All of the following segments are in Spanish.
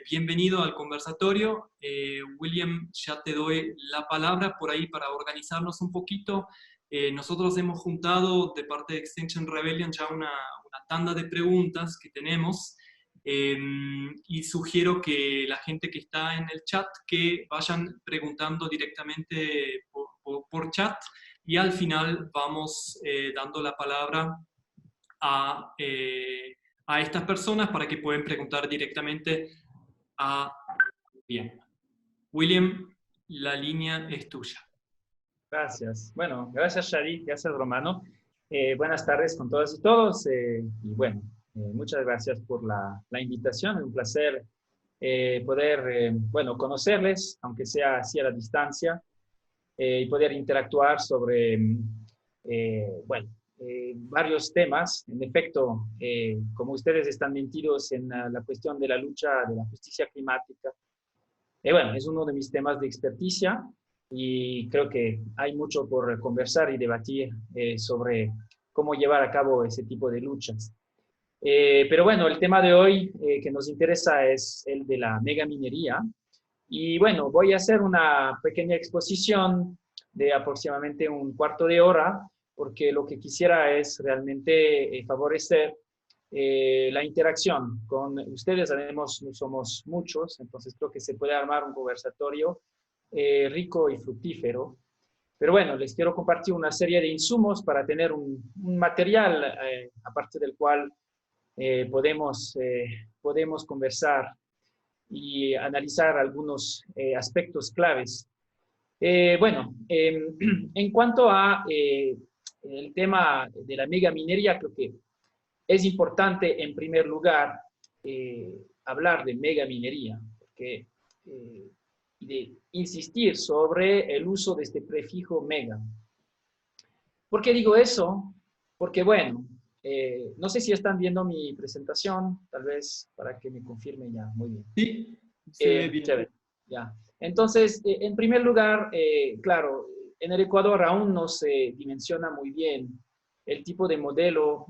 Bienvenido al conversatorio. William, ya te doy la palabra por ahí para organizarnos un poquito. Nosotros hemos juntado de parte de Extinction Rebellion ya una tanda de preguntas que tenemos y sugiero que la gente que está en el chat que vayan preguntando directamente por chat y al final vamos dando la palabra a, eh, a estas personas para que puedan preguntar directamente a... Bien. William, la línea es tuya. Gracias. Bueno, gracias Shadi, gracias Romano. Buenas tardes con todas y todos. Y bueno, muchas gracias por la invitación. Es un placer poder, bueno, conocerles, aunque sea así a la distancia, y poder interactuar sobre, bueno, varios temas. En efecto, como ustedes están metidos en la cuestión de la lucha de la justicia climática, bueno, es uno de mis temas de experticia y creo que hay mucho por conversar y debatir sobre cómo llevar a cabo ese tipo de luchas. Pero bueno, el tema de hoy que nos interesa es el de la megaminería. Y bueno, voy a hacer una pequeña exposición de aproximadamente un cuarto de hora, porque lo que quisiera es realmente favorecer la interacción con ustedes. Sabemos, no somos muchos, entonces creo que se puede armar un conversatorio rico y fructífero. Pero bueno, les quiero compartir una serie de insumos para tener un material aparte del cual podemos conversar y analizar algunos aspectos claves. Bueno, en cuanto a el tema de la megaminería, creo que es importante, en primer lugar, hablar de megaminería, porque, y de insistir sobre el uso de este prefijo mega. ¿Por qué digo eso? Porque, bueno, no sé si están viendo mi presentación, tal vez para que me confirmen ya. Muy bien. Sí, se ve bien. Chévere, ya. Entonces, en primer lugar, claro, en el Ecuador aún no se dimensiona muy bien el tipo de modelo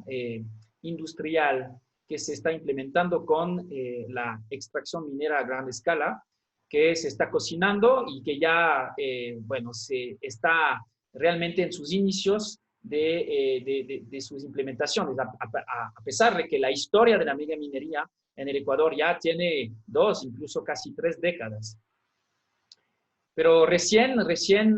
industrial que se está implementando con la extracción minera a gran escala, que se está cocinando y que ya, bueno, se está realmente en sus inicios de sus implementaciones, a pesar de que la historia de la megaminería en el Ecuador ya tiene 2, incluso casi 3 décadas. Pero recién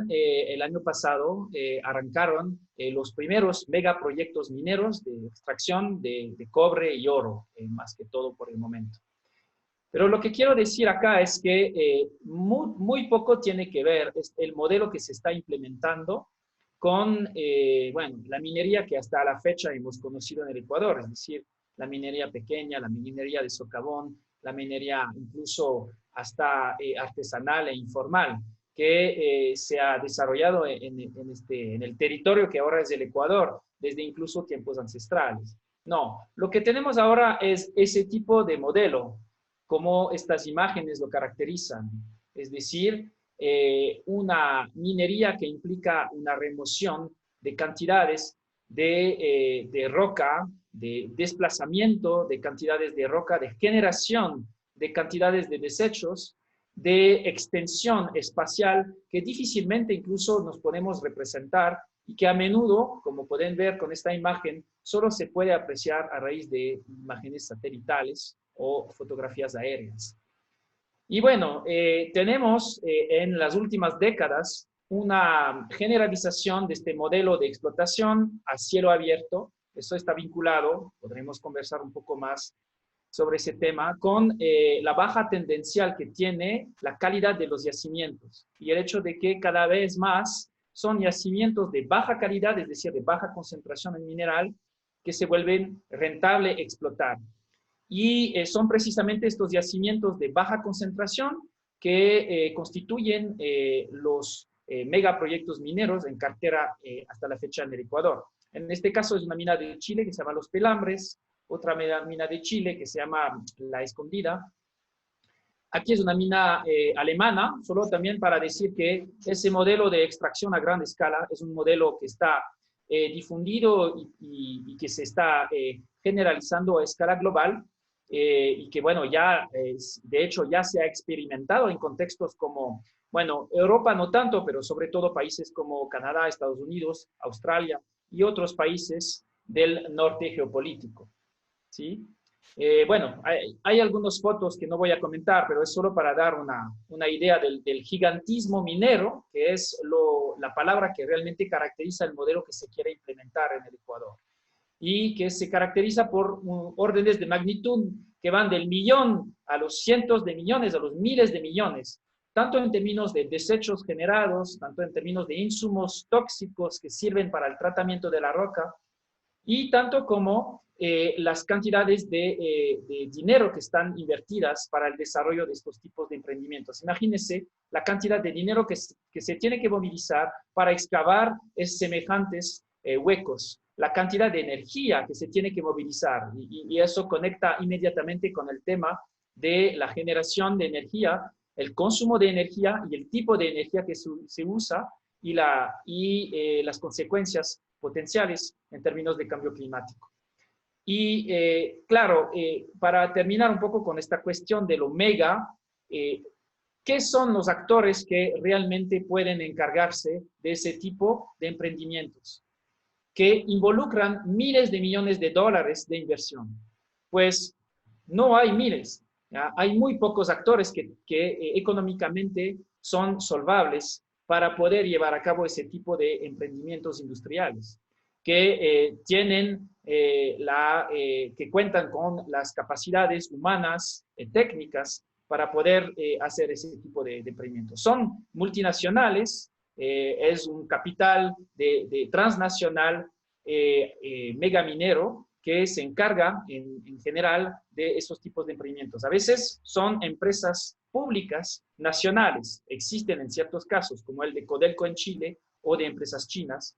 el año pasado arrancaron los primeros megaproyectos mineros de extracción de cobre y oro, más que todo por el momento. Pero lo que quiero decir acá es que muy poco tiene que ver el modelo que se está implementando con, bueno, la minería que hasta la fecha hemos conocido en el Ecuador, es decir, la minería pequeña, la minería de socavón, la minería incluso hasta artesanal e informal, que se ha desarrollado en el territorio que ahora es el Ecuador, desde incluso tiempos ancestrales. No, lo que tenemos ahora es ese tipo de modelo, como estas imágenes lo caracterizan, es decir, una minería que implica una remoción de cantidades de roca, de desplazamiento de cantidades de roca, de generación de cantidades de desechos, de extensión espacial que difícilmente incluso nos podemos representar y que a menudo, como pueden ver con esta imagen, solo se puede apreciar a raíz de imágenes satelitales o fotografías aéreas. Y bueno, tenemos en las últimas décadas una generalización de este modelo de explotación a cielo abierto. Eso está vinculado, podremos conversar un poco más sobre ese tema, con la baja tendencial que tiene la calidad de los yacimientos y el hecho de que cada vez más son yacimientos de baja calidad, es decir, de baja concentración en mineral, que se vuelven rentable explotar. Y son precisamente estos yacimientos de baja concentración que constituyen los megaproyectos mineros en cartera hasta la fecha en el Ecuador. En este caso es una mina de Chile que se llama Los Pelambres, otra mina de Chile que se llama La Escondida. Aquí es una mina alemana, solo también para decir que ese modelo de extracción a gran escala es un modelo que está difundido y que se está generalizando a escala global. y que, bueno, ya, de hecho, ya se ha experimentado en contextos como, bueno, Europa no tanto, pero sobre todo países como Canadá, Estados Unidos, Australia y otros países del norte geopolítico, ¿sí? Bueno, hay algunas fotos que no voy a comentar, pero es solo para dar una idea del gigantismo minero, que es la palabra que realmente caracteriza el modelo que se quiere implementar en el Ecuador y que se caracteriza por órdenes de magnitud que van del millón a los cientos de millones, a los miles de millones, tanto en términos de desechos generados, tanto en términos de insumos tóxicos que sirven para el tratamiento de la roca, y tanto como las cantidades de dinero que están invertidas para el desarrollo de estos tipos de emprendimientos. Imagínense la cantidad de dinero que se tiene que movilizar para excavar semejantes huecos, la cantidad de energía que se tiene que movilizar, y eso conecta inmediatamente con el tema de la generación de energía, el consumo de energía y el tipo de energía que se usa y las consecuencias potenciales en términos de cambio climático. Y claro, para terminar un poco con esta cuestión del omega, ¿qué son los actores que realmente pueden encargarse de ese tipo de emprendimientos que involucran miles de millones de dólares de inversión? Pues no hay miles, ¿ya? Hay muy pocos actores que económicamente son solvables para poder llevar a cabo ese tipo de emprendimientos industriales, que que cuentan con las capacidades humanas, técnicas, para poder hacer ese tipo de emprendimientos. Son multinacionales, es un capital de transnacional megaminero que se encarga en general de esos tipos de emprendimientos. A veces son empresas públicas nacionales, existen en ciertos casos, como el de Codelco en Chile o de empresas chinas,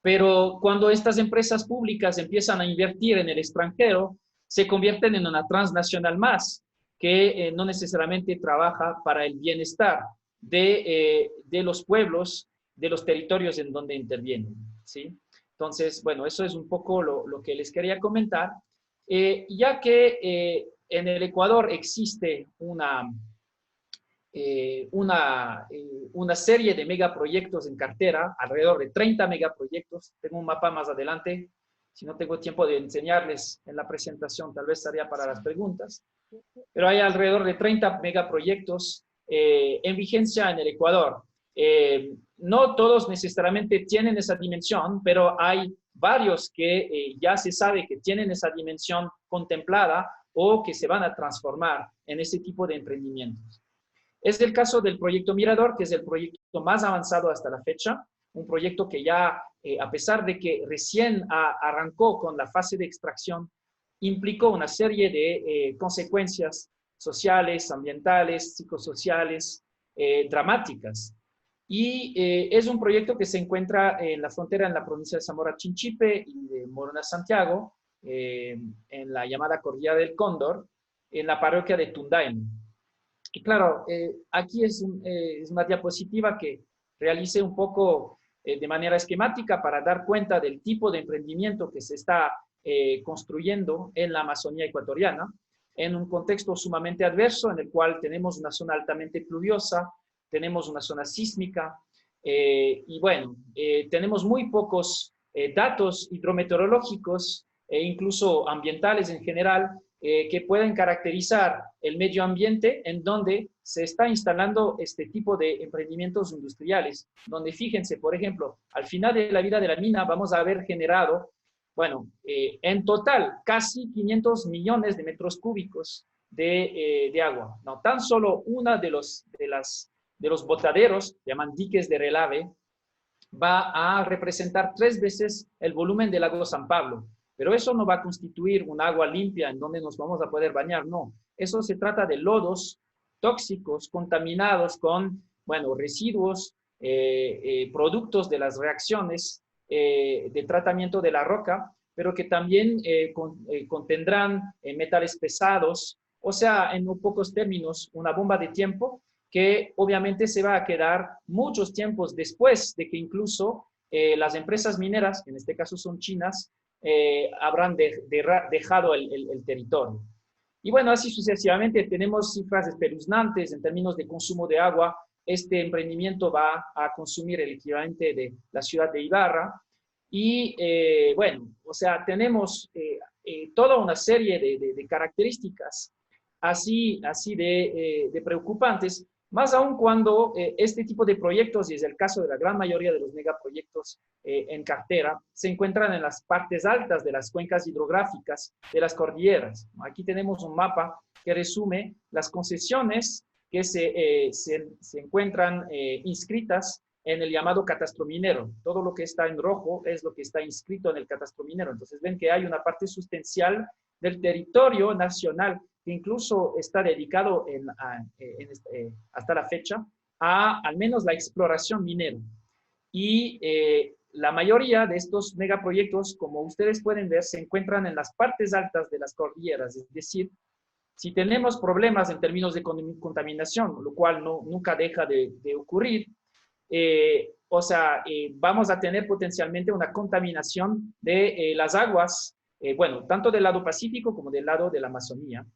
pero cuando estas empresas públicas empiezan a invertir en el extranjero, se convierten en una transnacional más, que no necesariamente trabaja para el bienestar de los pueblos, de los territorios en donde intervienen, ¿sí? Entonces, bueno, eso es un poco lo que les quería comentar, ya que en el Ecuador existe una serie de megaproyectos en cartera, alrededor de 30 megaproyectos. Tengo un mapa más adelante, si no tengo tiempo de enseñarles en la presentación, tal vez estaría para las preguntas, pero hay alrededor de 30 megaproyectos en vigencia en el Ecuador. No todos necesariamente tienen esa dimensión, pero hay varios que ya se sabe que tienen esa dimensión contemplada o que se van a transformar en ese tipo de emprendimientos. Es el caso del proyecto Mirador, que es el proyecto más avanzado hasta la fecha, un proyecto que ya, a pesar de que recién arrancó con la fase de extracción, implicó una serie de consecuencias sociales, ambientales, psicosociales, dramáticas. Y es un proyecto que se encuentra en la frontera en la provincia de Zamora Chinchipe y de Morona Santiago, en la llamada Cordillera del Cóndor, en la parroquia de Tundaime. Y claro, aquí es una diapositiva que realicé un poco de manera esquemática para dar cuenta del tipo de emprendimiento que se está construyendo en la Amazonía ecuatoriana, en un contexto sumamente adverso en el cual tenemos una zona altamente pluviosa, tenemos una zona sísmica, y bueno, tenemos muy pocos datos hidrometeorológicos e incluso ambientales en general que pueden caracterizar el medio ambiente en donde se está instalando este tipo de emprendimientos industriales, donde fíjense, por ejemplo, al final de la vida de la mina vamos a haber generado, bueno, en total casi 500 millones de metros cúbicos de agua. No, tan solo una de los botaderos, llaman diques de relave, va a representar 3 veces el volumen del lago San Pablo. Pero eso no va a constituir un agua limpia en donde nos vamos a poder bañar, no. Eso se trata de lodos tóxicos contaminados con, bueno, residuos, productos de las reacciones de tratamiento de la roca, pero que también contendrán metales pesados, o sea, en pocos términos, una bomba de tiempo que obviamente se va a quedar muchos tiempos después de que incluso las empresas mineras, en este caso son chinas, habrán dejado el territorio. Y bueno, así sucesivamente tenemos cifras espeluznantes en términos de consumo de agua. Este emprendimiento va a consumir el equivalente de la ciudad de Ibarra. Y bueno, o sea, tenemos toda una serie de características así de preocupantes, más aún cuando este tipo de proyectos, y es el caso de la gran mayoría de los megaproyectos en cartera, se encuentran en las partes altas de las cuencas hidrográficas de las cordilleras. Aquí tenemos un mapa que resume las concesiones que se encuentran inscritas en el llamado catastro minero. Todo lo que está en rojo es lo que está inscrito en el catastro minero. Entonces ven que hay una parte sustancial del territorio nacional que incluso está dedicado hasta la fecha a al menos la exploración minera. Y la mayoría de estos megaproyectos, como ustedes pueden ver, se encuentran en las partes altas de las cordilleras. Es decir, si tenemos problemas en términos de contaminación, lo cual nunca deja de ocurrir, o sea, vamos a tener potencialmente una contaminación de las aguas, bueno, tanto del lado Pacífico como del lado de la Amazonía.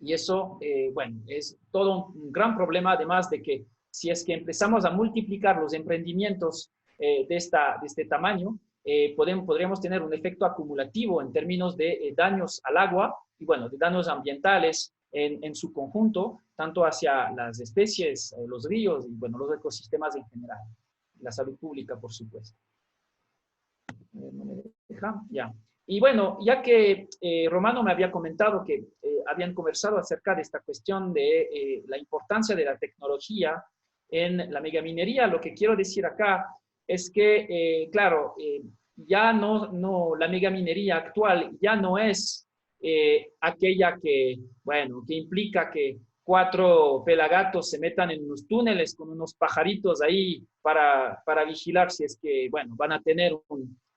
Y eso, bueno, es todo un gran problema, además de que si es que empezamos a multiplicar los emprendimientos de este tamaño, podríamos tener un efecto acumulativo en términos de daños al agua y, bueno, de daños ambientales en su conjunto, tanto hacia las especies, los ríos y, bueno, los ecosistemas en general. La salud pública, por supuesto. No me deja, ya. Y bueno, ya que Romano me había comentado que habían conversado acerca de esta cuestión de la importancia de la tecnología en la megaminería, lo que quiero decir acá es que, claro, ya la megaminería actual ya no es aquella que, bueno, que implica que 4 pelagatos se metan en unos túneles con unos pajaritos ahí para vigilar si es que, bueno, van a tener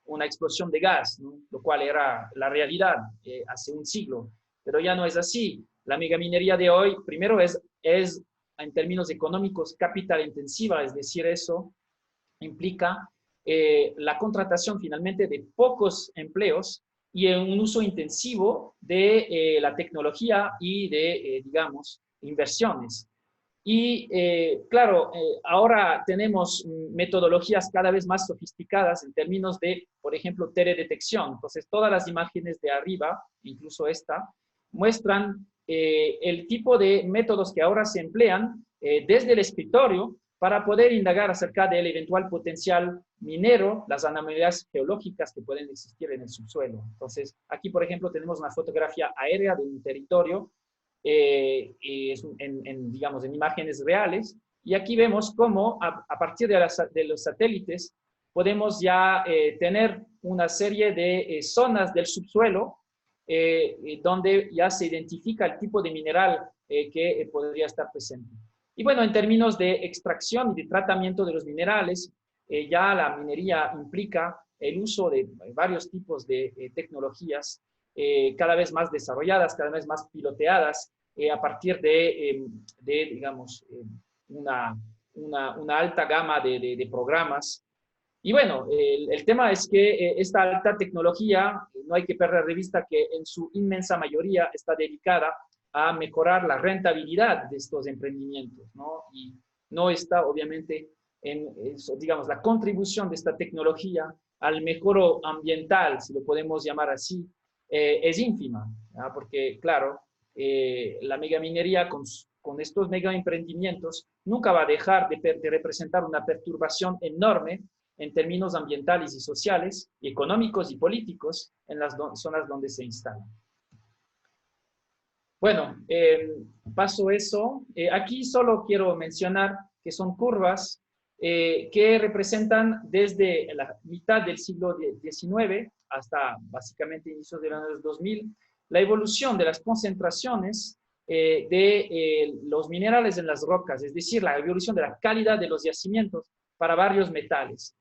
una explosión de gas, ¿no? Lo cual era la realidad hace un siglo, pero ya no es así. La megaminería de hoy, primero, es en términos económicos capital intensiva, es decir, eso implica la contratación finalmente de pocos empleos y un uso intensivo de la tecnología y de, digamos, inversiones. Y claro, ahora tenemos metodologías cada vez más sofisticadas en términos de, por ejemplo, teledetección. Entonces, todas las imágenes de arriba, incluso esta, muestran el tipo de métodos que ahora se emplean desde el escritorio para poder indagar acerca del eventual potencial minero, las anomalías geológicas que pueden existir en el subsuelo. Entonces, aquí, por ejemplo, tenemos una fotografía aérea de un territorio digamos, en imágenes reales. Y aquí vemos cómo a partir de los satélites podemos ya tener una serie de zonas del subsuelo donde ya se identifica el tipo de mineral que podría estar presente. Y bueno, en términos de extracción y de tratamiento de los minerales, ya la minería implica el uso de varios tipos de tecnologías cada vez más desarrolladas, cada vez más piloteadas, a partir de digamos, una alta gama de programas. Y bueno, el tema es que esta alta tecnología, no hay que perder de vista que en su inmensa mayoría está dedicada a mejorar la rentabilidad de estos emprendimientos, ¿no? Y no está, obviamente, en eso, digamos, la contribución de esta tecnología al mejoro ambiental, si lo podemos llamar así, es ínfima, ¿no? Porque, claro, la megaminería con estos megaemprendimientos nunca va a dejar de representar una perturbación enorme en términos ambientales y sociales, y económicos y políticos en las zonas donde se instalan. Bueno, paso eso. Aquí solo quiero mencionar que son curvas que representan desde la mitad del siglo XIX hasta básicamente inicios de los años 2000, la evolución de las concentraciones de los minerales en las rocas, es decir, la evolución de la calidad de los yacimientos para varios metales.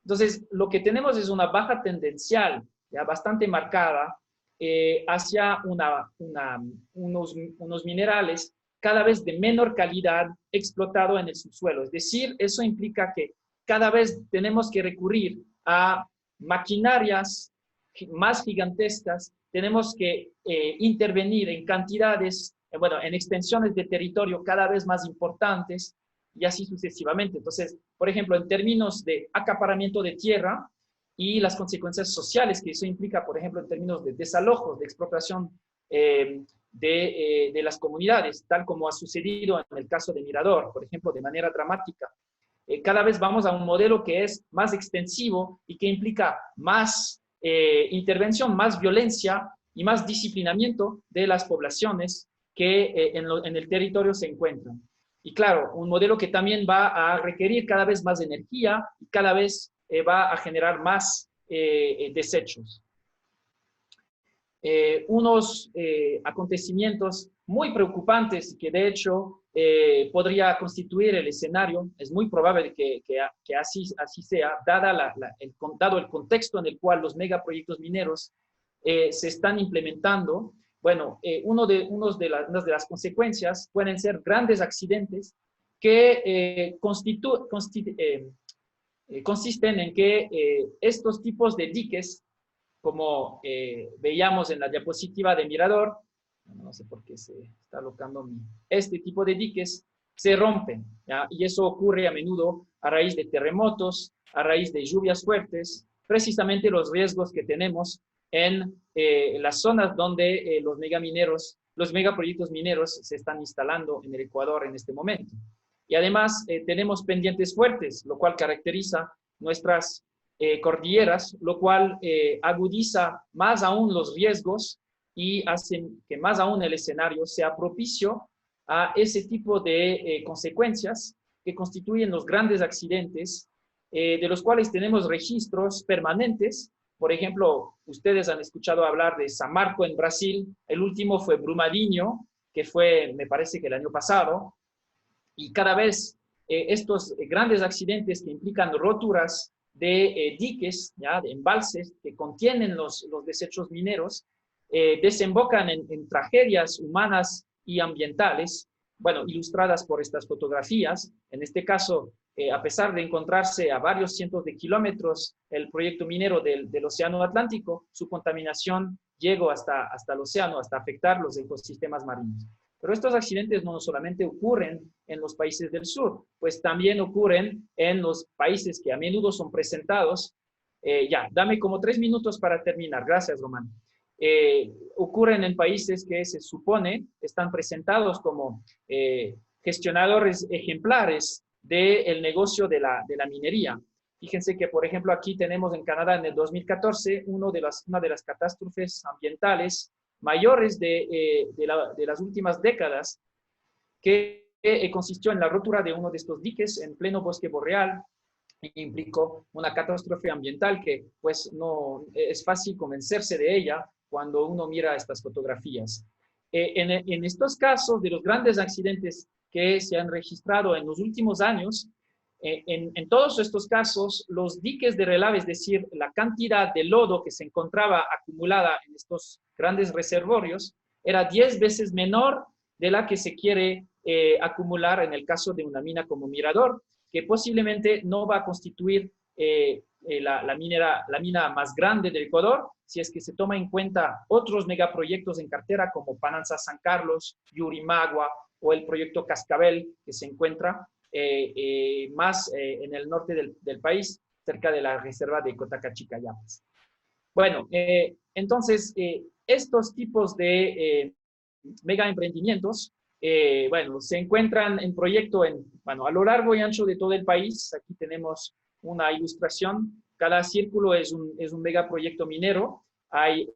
Entonces, lo que tenemos es una baja tendencial, ya bastante marcada, hacia unos minerales cada vez de menor calidad explotado en el subsuelo. Es decir, eso implica que cada vez tenemos que recurrir a maquinarias más gigantescas, tenemos que intervenir en cantidades, bueno, en extensiones de territorio cada vez más importantes y así sucesivamente. Entonces, por ejemplo, en términos de acaparamiento de tierra y las consecuencias sociales que eso implica, por ejemplo, en términos de desalojos, de expropiación de las comunidades, tal como ha sucedido en el caso de Mirador, por ejemplo, de manera dramática. Cada vez vamos a un modelo que es más extensivo y que implica más intervención, más violencia y más disciplinamiento de las poblaciones que en el territorio se encuentran. Y claro, un modelo que también va a requerir cada vez más energía y cada vez va a generar más desechos. Unos acontecimientos muy preocupantes que de hecho podría constituir el escenario, es muy probable que así sea, dado el contexto en el cual los megaproyectos mineros se están implementando. Bueno, unas de las consecuencias pueden ser grandes accidentes que consisten en que estos tipos de diques, como veíamos en la diapositiva de Mirador, no sé por qué se está alocando este tipo de diques, se rompen, ¿ya? Y eso ocurre a menudo a raíz de terremotos, a raíz de lluvias fuertes, precisamente los riesgos que tenemos en las zonas donde los megaproyectos mineros se están instalando en el Ecuador en este momento. Y además tenemos pendientes fuertes, lo cual caracteriza nuestras cordilleras, lo cual agudiza más aún los riesgos y hace que más aún el escenario sea propicio a ese tipo de consecuencias que constituyen los grandes accidentes, de los cuales tenemos registros permanentes. Por ejemplo, ustedes han escuchado hablar de Samarco en Brasil, el último fue Brumadinho, que fue, me parece que el año pasado, y cada vez estos grandes accidentes que implican roturas de diques, ¿ya? De embalses que contienen los desechos mineros, desembocan en tragedias humanas y ambientales, bueno, ilustradas por estas fotografías. En este caso, a pesar de encontrarse a varios cientos de kilómetros el proyecto minero del Océano Atlántico, su contaminación llegó hasta el océano, hasta afectar los ecosistemas marinos. Pero estos accidentes no solamente ocurren en los países del sur, pues también ocurren en los países que a menudo son presentados. Ya, dame como 3 minutos para terminar. Gracias, Román. Ocurren en países que se supone están presentados como gestionadores ejemplares del negocio de la minería. Fíjense que, por ejemplo, aquí tenemos en Canadá en el 2014 una de las catástrofes ambientales mayores de las últimas décadas, que consistió en la rotura de uno de estos diques en pleno bosque boreal, e implicó una catástrofe ambiental que pues no es fácil convencerse de ella cuando uno mira estas fotografías. En estos casos de los grandes accidentes que se han registrado en los últimos años, en todos estos casos, los diques de relave, es decir, la cantidad de lodo que se encontraba acumulada en estos grandes reservorios, era 10 veces menor de la que se quiere acumular en el caso de una mina como Mirador, que posiblemente no va a constituir la mina más grande del Ecuador, si es que se toma en cuenta otros megaproyectos en cartera como Pananza San Carlos, Yurimagua o el proyecto Cascabel, que se encuentra más en el norte del país, cerca de la reserva de Cotacachicayapas. Bueno, entonces, estos tipos de mega emprendimientos, bueno, se encuentran en proyecto a lo largo y ancho de todo el país. Aquí tenemos una ilustración. Cada círculo es un megaproyecto minero. Hay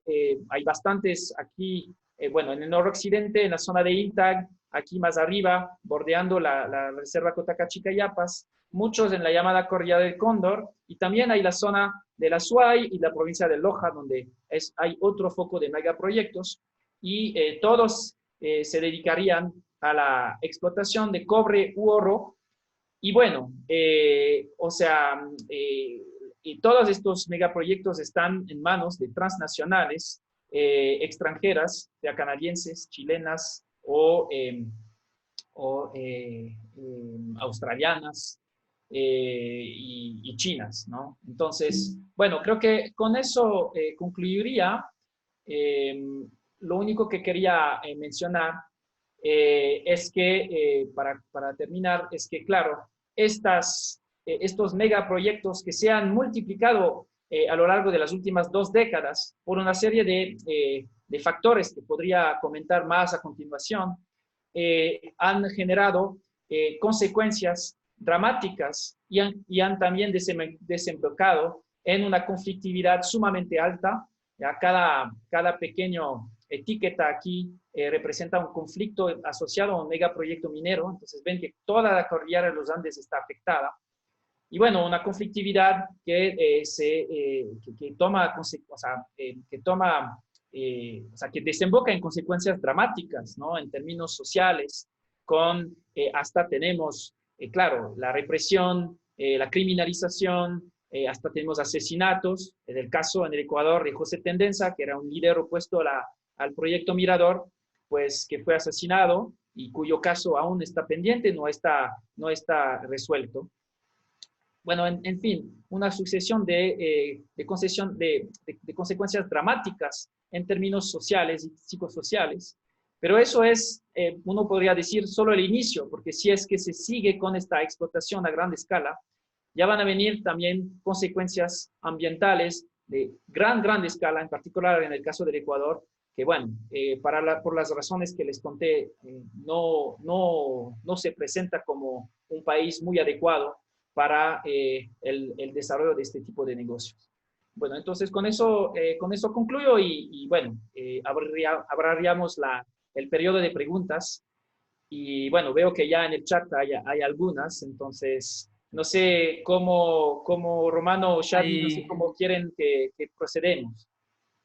bastantes aquí, bueno, en el noroccidente, en la zona de Intag, aquí más arriba, bordeando la reserva Cotacachicayapas, muchos en la llamada Cordillera del Cóndor, y también hay la zona de la Suay y la provincia de Loja, donde hay otro foco de megaproyectos, y todos se dedicarían a la explotación de cobre u oro. Y bueno, y todos estos megaproyectos están en manos de transnacionales extranjeras, ya canadienses, chilenas o australianas. y chinas, ¿no? Entonces, bueno, creo que con eso concluiría. Eh, lo único que quería mencionar es que, para terminar, es que, claro, estos megaproyectos que se han multiplicado a lo largo de las últimas 2 décadas por una serie de factores que podría comentar más a continuación, han generado consecuencias dramáticas y han también desembocado en una conflictividad sumamente alta. Ya cada pequeño etiqueta aquí representa un conflicto asociado a un megaproyecto minero. Entonces ven que toda la cordillera de los Andes está afectada. Y bueno, una conflictividad que toma, o sea, que desemboca en consecuencias dramáticas, ¿no? En términos sociales, hasta tenemos, claro, la represión, la criminalización, hasta tenemos asesinatos. En el caso en el Ecuador de José Tendenza, que era un líder opuesto al proyecto Mirador, pues que fue asesinado y cuyo caso aún está pendiente, no está resuelto. Bueno, en fin, una sucesión de consecuencias dramáticas en términos sociales y psicosociales, pero eso es, uno podría decir, solo el inicio, porque si es que se sigue con esta explotación a gran escala, ya van a venir también consecuencias ambientales de gran escala, en particular en el caso del Ecuador, que bueno, por las razones que les conté, no se presenta como un país muy adecuado para el desarrollo de este tipo de negocios. Bueno, entonces con eso concluyo y bueno, abriríamos el periodo de preguntas y bueno, veo que ya en el chat hay algunas, entonces no sé cómo Romano o Xavi, no sé Hay, cómo quieren que procedemos.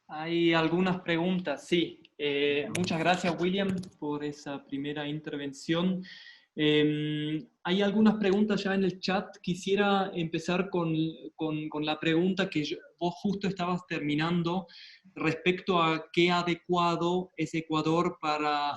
hay algunas preguntas, sí. Ya. Muchas gracias, William, por esa primera intervención. Hay algunas preguntas ya en el chat. Quisiera empezar con la pregunta que vos justo estabas terminando respecto a qué adecuado es Ecuador para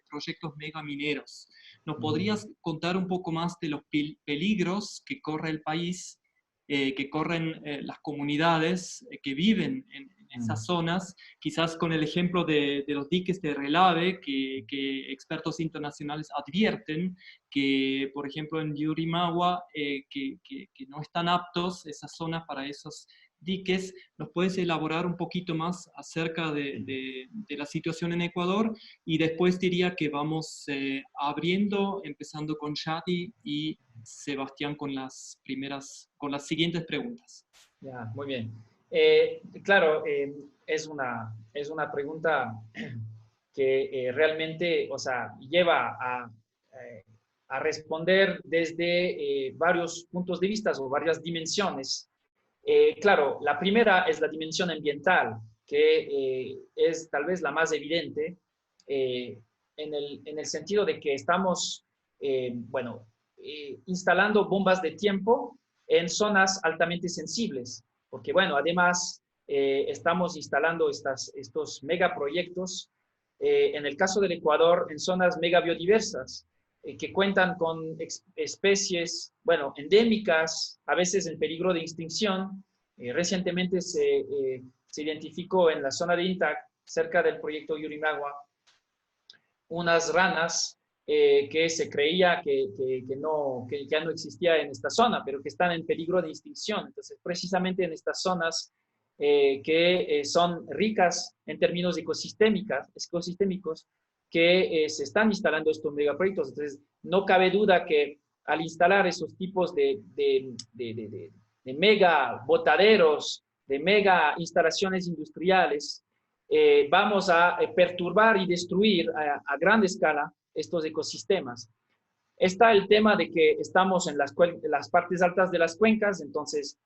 proyectos megamineros. ¿Nos podrías contar un poco más de los peligros que corre el país, que corren las comunidades que viven en esas zonas? Quizás con el ejemplo de los diques de relave que expertos internacionales advierten que, por ejemplo, en Yurimaguas, que no están aptos esas zonas para esos diques. ¿Nos puedes elaborar un poquito más acerca de la situación en Ecuador? Y después diría que vamos abriendo, empezando con Shadi y Sebastián con las siguientes preguntas. Ya, muy bien. Claro, es una pregunta que realmente, o sea, lleva a responder desde varios puntos de vista o varias dimensiones. Claro, la primera es la dimensión ambiental, que es tal vez la más evidente, en el sentido de que estamos, bueno, instalando bombas de tiempo en zonas altamente sensibles, porque bueno, además estamos instalando estos megaproyectos, en el caso del Ecuador, en zonas mega biodiversas, que cuentan con especies, bueno, endémicas, a veces en peligro de extinción. Recientemente se identificó en la zona de Intac, cerca del proyecto Yurimagua, unas ranas que se creía que ya no existía en esta zona, pero que están en peligro de extinción. Entonces, precisamente en estas zonas que son ricas en términos ecosistémicos, que se están instalando estos megaproyectos. Entonces, no cabe duda que al instalar esos tipos de mega botaderos, de mega instalaciones industriales, vamos a perturbar y destruir a gran escala estos ecosistemas. Está el tema de que estamos en las partes altas de las cuencas, entonces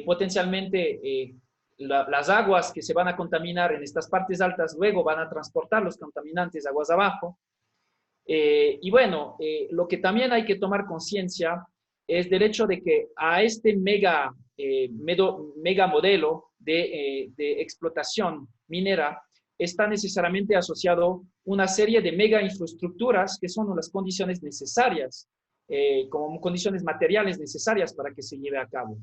potencialmente las aguas que se van a contaminar en estas partes altas luego van a transportar los contaminantes aguas abajo. Y bueno, lo que también hay que tomar conciencia es del hecho de que a este mega modelo de explotación minera está necesariamente asociado una serie de mega infraestructuras que son las condiciones necesarias como condiciones materiales necesarias para que se lleve a cabo.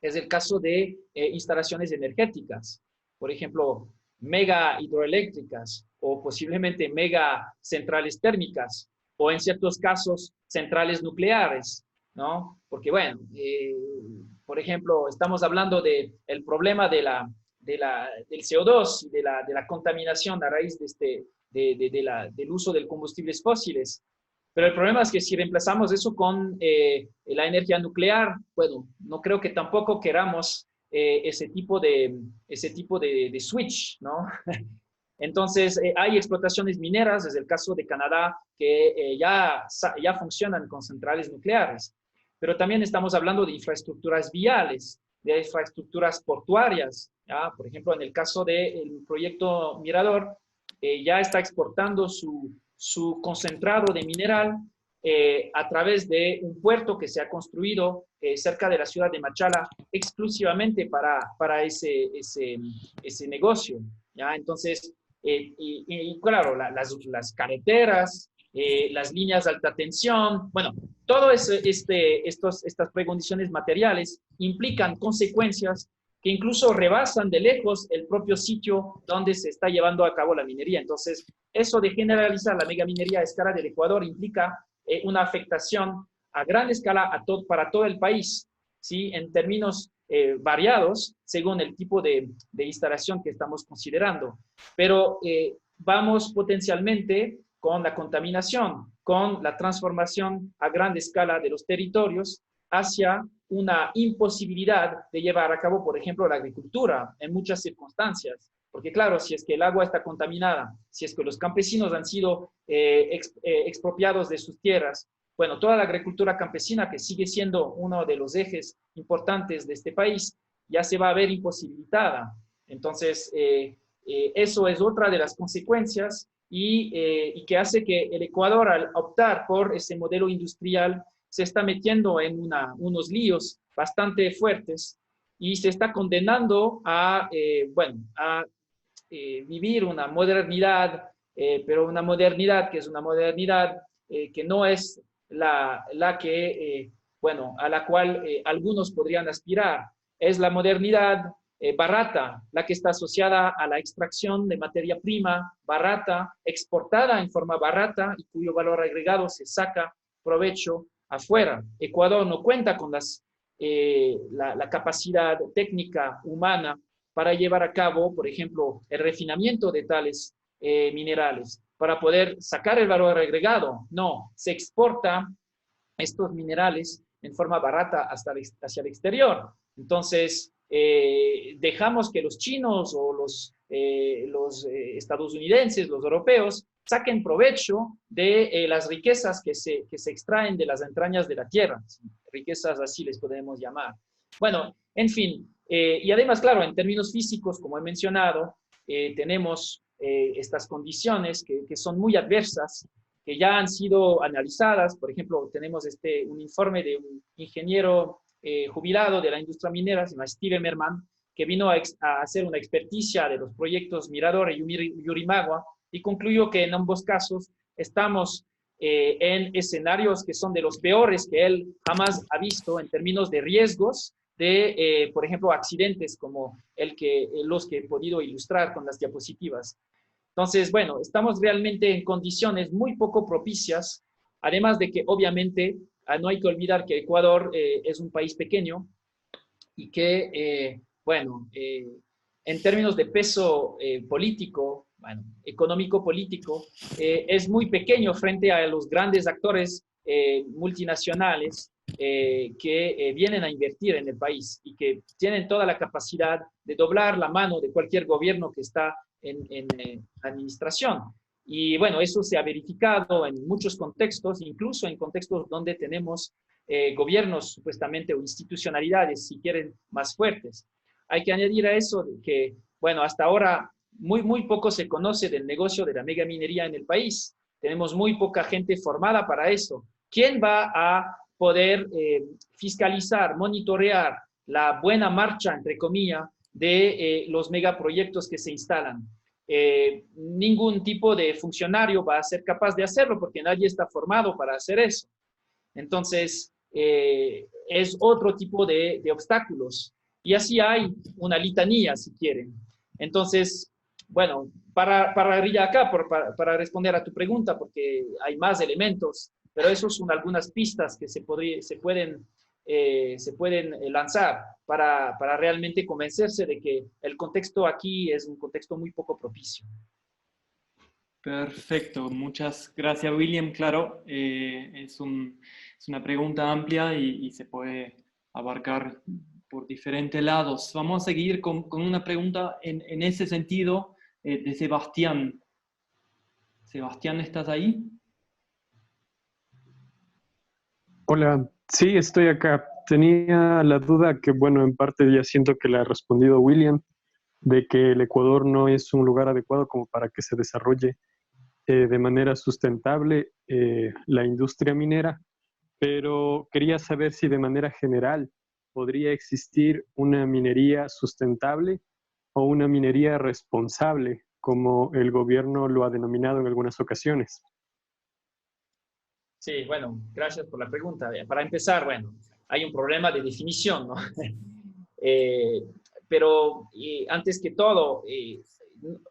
Es el caso de instalaciones energéticas, por ejemplo, mega hidroeléctricas o posiblemente mega centrales térmicas o en ciertos casos centrales nucleares, ¿no? Porque bueno, por ejemplo, estamos hablando del problema del CO2 y de la contaminación a raíz del uso de combustibles fósiles. Pero el problema es que si reemplazamos eso con la energía nuclear, bueno, no creo que tampoco queramos ese tipo de switch, ¿no? Entonces, hay explotaciones mineras, desde el caso de Canadá, que ya funcionan con centrales nucleares. Pero también estamos hablando de infraestructuras viales, de infraestructuras portuarias. ¿Ya? Por ejemplo, en el caso del proyecto Mirador, ya está exportando su concentrado de mineral a través de un puerto que se ha construido cerca de la ciudad de Machala exclusivamente para ese negocio. ¿Ya? Entonces, y claro, las carreteras, las líneas de alta tensión, bueno, todas estas precondiciones materiales implican consecuencias que incluso rebasan de lejos el propio sitio donde se está llevando a cabo la minería. Entonces, eso de generalizar la megaminería a escala del Ecuador implica una afectación a gran escala para todo el país, ¿sí? En términos variados según el tipo de instalación que estamos considerando. Pero vamos potencialmente con la contaminación, con la transformación a gran escala de los territorios hacia una imposibilidad de llevar a cabo, por ejemplo, la agricultura en muchas circunstancias. Porque claro, si es que el agua está contaminada, si es que los campesinos han sido expropiados de sus tierras, bueno, toda la agricultura campesina, que sigue siendo uno de los ejes importantes de este país, ya se va a ver imposibilitada. Entonces, eso es otra de las consecuencias y que hace que el Ecuador, al optar por ese modelo industrial, se está metiendo en unos líos bastante fuertes y se está condenando a vivir una modernidad, pero una modernidad que es una modernidad que no es la que, a la cual algunos podrían aspirar. Es la modernidad barata, la que está asociada a la extracción de materia prima barata, exportada en forma barata y cuyo valor agregado se saca provecho afuera. Ecuador no cuenta con la capacidad técnica humana para llevar a cabo, por ejemplo, el refinamiento de tales minerales, para poder sacar el valor agregado. No, se exporta estos minerales en forma barata hacia el exterior. Entonces, dejamos que los chinos o los estadounidenses, los europeos, saquen provecho de las riquezas que se extraen de las entrañas de la tierra. Riquezas así les podemos llamar. Bueno, en fin, y además, claro, en términos físicos, como he mencionado, tenemos estas condiciones que son muy adversas, que ya han sido analizadas. Por ejemplo, tenemos un informe de un ingeniero jubilado de la industria minera, se llama Steven Merman, que vino a hacer una experticia de los proyectos Mirador y Yurimagua y concluyó que en ambos casos estamos en escenarios que son de los peores que él jamás ha visto en términos de riesgos de, por ejemplo, accidentes como los que he podido ilustrar con las diapositivas. Entonces, bueno, estamos realmente en condiciones muy poco propicias, además de que obviamente no hay que olvidar que Ecuador es un país pequeño y que, en términos de peso político, económico-político, es muy pequeño frente a los grandes actores multinacionales que vienen a invertir en el país y que tienen toda la capacidad de doblar la mano de cualquier gobierno que está en administración. Y bueno, eso se ha verificado en muchos contextos, incluso en contextos donde tenemos gobiernos supuestamente o institucionalidades, si quieren, más fuertes. Hay que añadir a eso que, bueno, hasta ahora muy poco se conoce del negocio de la megaminería en el país. Tenemos muy poca gente formada para eso. ¿Quién va a poder fiscalizar, monitorear la buena marcha, entre comillas, de los megaproyectos que se instalan? Ningún tipo de funcionario va a ser capaz de hacerlo porque nadie está formado para hacer eso. Entonces, es otro tipo de obstáculos. Y así hay una litanía, si quieren. Entonces, bueno, para ir acá, para responder a tu pregunta, porque hay más elementos, pero esos son algunas pistas que se pueden lanzar para realmente convencerse de que el contexto aquí es un contexto muy poco propicio. Perfecto, muchas gracias William. Claro, es una pregunta amplia y se puede abarcar por diferentes lados. Vamos a seguir con una pregunta en ese sentido de Sebastián. Sebastián, ¿estás ahí? Hola, sí, estoy acá. Tenía la duda que, bueno, en parte ya siento que le ha respondido William, de que el Ecuador no es un lugar adecuado como para que se desarrolle de manera sustentable la industria minera, pero quería saber si de manera general podría existir una minería sustentable o una minería responsable, como el gobierno lo ha denominado en algunas ocasiones. Sí, bueno, gracias por la pregunta. Para empezar, bueno, hay un problema de definición, ¿no? Eh, pero antes que todo,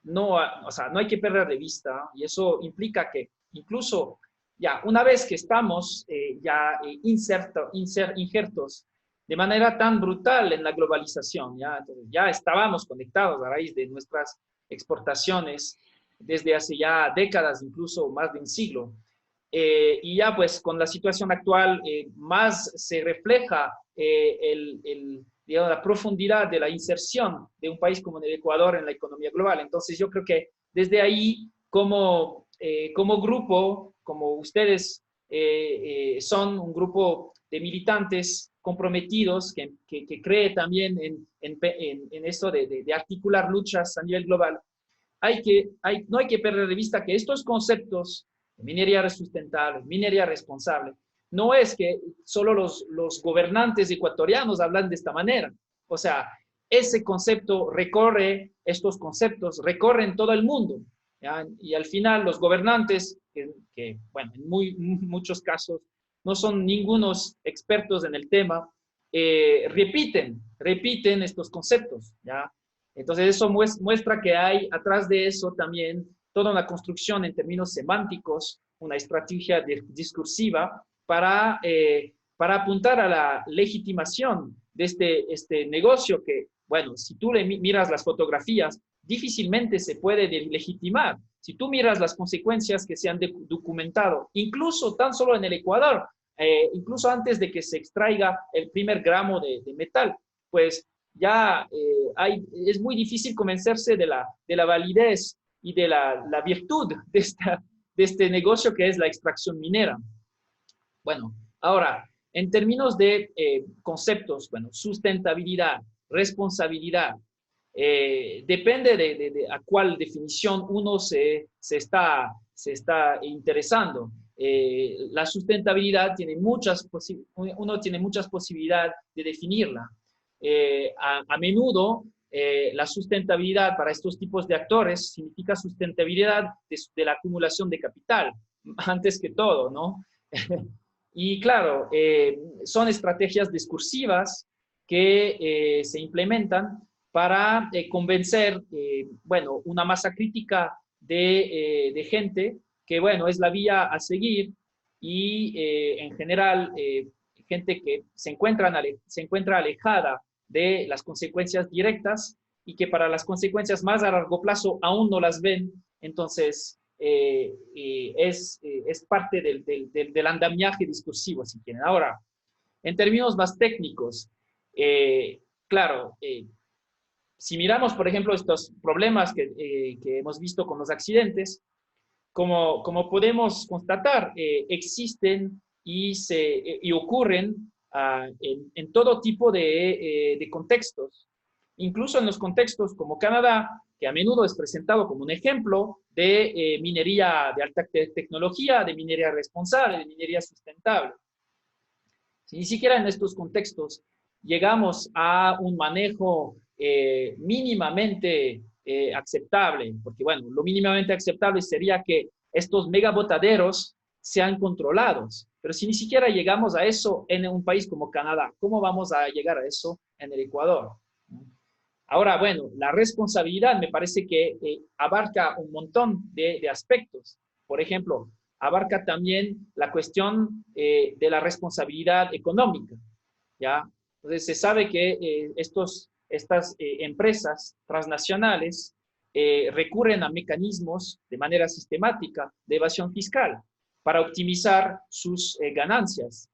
no, o sea, no hay que perder de vista, y eso implica que incluso ya una vez que estamos injertos de manera tan brutal en la globalización, ya, entonces, ya estábamos conectados a raíz de nuestras exportaciones desde hace ya décadas, incluso más de un siglo. Y ya pues con la situación actual más se refleja digamos, la profundidad de la inserción de un país como el Ecuador en la economía global. Entonces yo creo que desde ahí como grupo, como ustedes son un grupo de militantes comprometidos que cree también en esto de articular luchas a nivel global, no hay que perder de vista que estos conceptos, minería sustentable, minería responsable, no es que solo los gobernantes ecuatorianos hablan de esta manera. O sea, ese concepto estos conceptos recorren todo el mundo. ¿Ya? Y al final los gobernantes, bueno, en muchos casos no son ningunos expertos en el tema, repiten estos conceptos. ¿Ya? Entonces eso muestra que hay atrás de eso también toda una construcción en términos semánticos, una estrategia discursiva para apuntar a la legitimación de este negocio que, bueno, si tú miras las fotografías, difícilmente se puede legitimar. Si tú miras las consecuencias que se han documentado, incluso tan solo en el Ecuador, incluso antes de que se extraiga el primer gramo de metal, pues ya es muy difícil convencerse de la validez y de la virtud de este negocio que es la extracción minera. Bueno, ahora, en términos de conceptos, bueno, sustentabilidad, responsabilidad, depende a cuál definición uno se está interesando. La sustentabilidad uno tiene muchas posibilidades de definirla. A menudo la sustentabilidad para estos tipos de actores significa sustentabilidad de la acumulación de capital, antes que todo, ¿no? Y claro, son estrategias discursivas que se implementan para convencer, bueno, una masa crítica de gente que, bueno, es la vía a seguir y en general gente que se encuentra alejada de las consecuencias directas y que para las consecuencias más a largo plazo aún no las ven. Entonces, es parte del andamiaje discursivo, si quieren. Ahora, en términos más técnicos, claro, si miramos, por ejemplo, estos problemas que hemos visto con los accidentes, como podemos constatar, existen y ocurren en todo tipo de contextos, incluso en los contextos como Canadá, que a menudo es presentado como un ejemplo de minería de alta tecnología, de minería responsable, de minería sustentable. Si ni siquiera en estos contextos llegamos a un manejo mínimamente aceptable, porque bueno, lo mínimamente aceptable sería que estos megabotaderos sean controlados. Pero si ni siquiera llegamos a eso en un país como Canadá, ¿cómo vamos a llegar a eso en el Ecuador? Ahora, bueno, la responsabilidad me parece que abarca un montón de aspectos. Por ejemplo, abarca también la cuestión de la responsabilidad económica, ¿ya? Entonces, se sabe que estas empresas transnacionales recurren a mecanismos de manera sistemática de evasión fiscal para optimizar sus ganancias.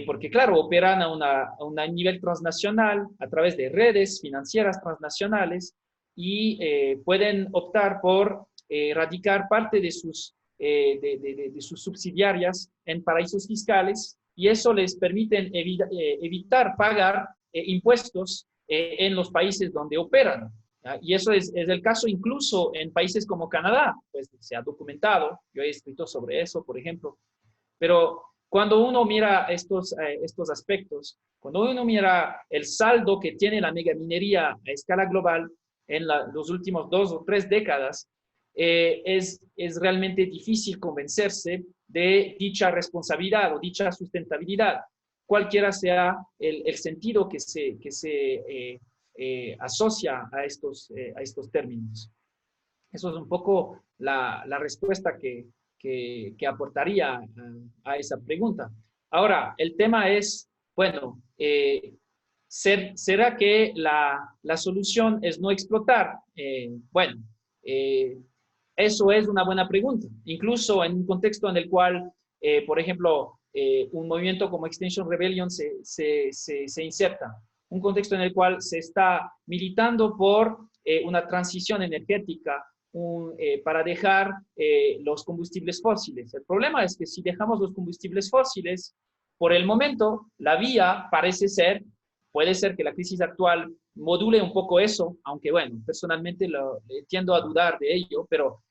Porque claro, operan a un nivel transnacional a través de redes financieras transnacionales y pueden optar por radicar parte de sus subsidiarias en paraísos fiscales y eso les permite evitar pagar impuestos en los países donde operan. ¿Ya? Y eso es el caso incluso en países como Canadá, pues se ha documentado, yo he escrito sobre eso, por ejemplo, pero cuando uno mira estos aspectos, cuando uno mira el saldo que tiene la megaminería a escala global en los últimos 2 o 3 décadas, es realmente difícil convencerse de dicha responsabilidad o dicha sustentabilidad, cualquiera sea el sentido que se asocia a estos términos. Eso es un poco la respuesta que aportaría a esa pregunta. Ahora, el tema es, bueno, ¿será que la solución es no explotar? Bueno, eso es una buena pregunta. Incluso en un contexto en el cual, por ejemplo, un movimiento como Extinction Rebellion se inserta. Un contexto en el cual se está militando por una transición energética para dejar los combustibles fósiles. El problema es que si dejamos los combustibles fósiles, por el momento, la vía parece ser, puede ser que la crisis actual module un poco eso, aunque bueno, personalmente tiendo a dudar de ello, pero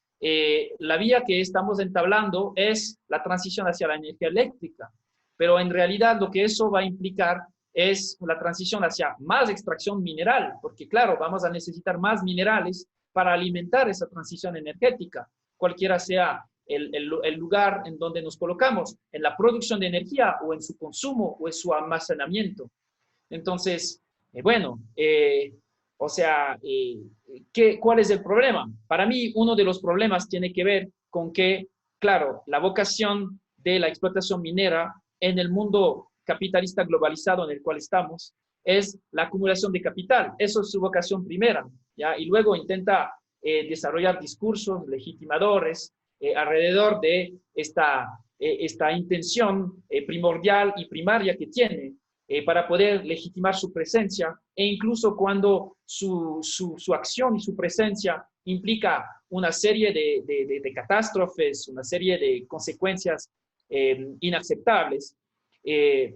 la vía que estamos entablando es la transición hacia la energía eléctrica, pero en realidad lo que eso va a implicar es la transición hacia más extracción mineral, porque claro, vamos a necesitar más minerales para alimentar esa transición energética, cualquiera sea el lugar en donde nos colocamos, en la producción de energía o en su consumo o en su almacenamiento. Entonces, bueno, o sea, ¿cuál es el problema? Para mí, uno de los problemas tiene que ver con que, claro, la vocación de la explotación minera en el mundo capitalista globalizado en el cual estamos es la acumulación de capital. Eso es su vocación primera, ¿ya? Y luego intenta desarrollar discursos legitimadores alrededor de esta intención primordial y primaria que tiene para poder legitimar su presencia e incluso cuando su acción y su presencia implica una serie de catástrofes, una serie de consecuencias inaceptables,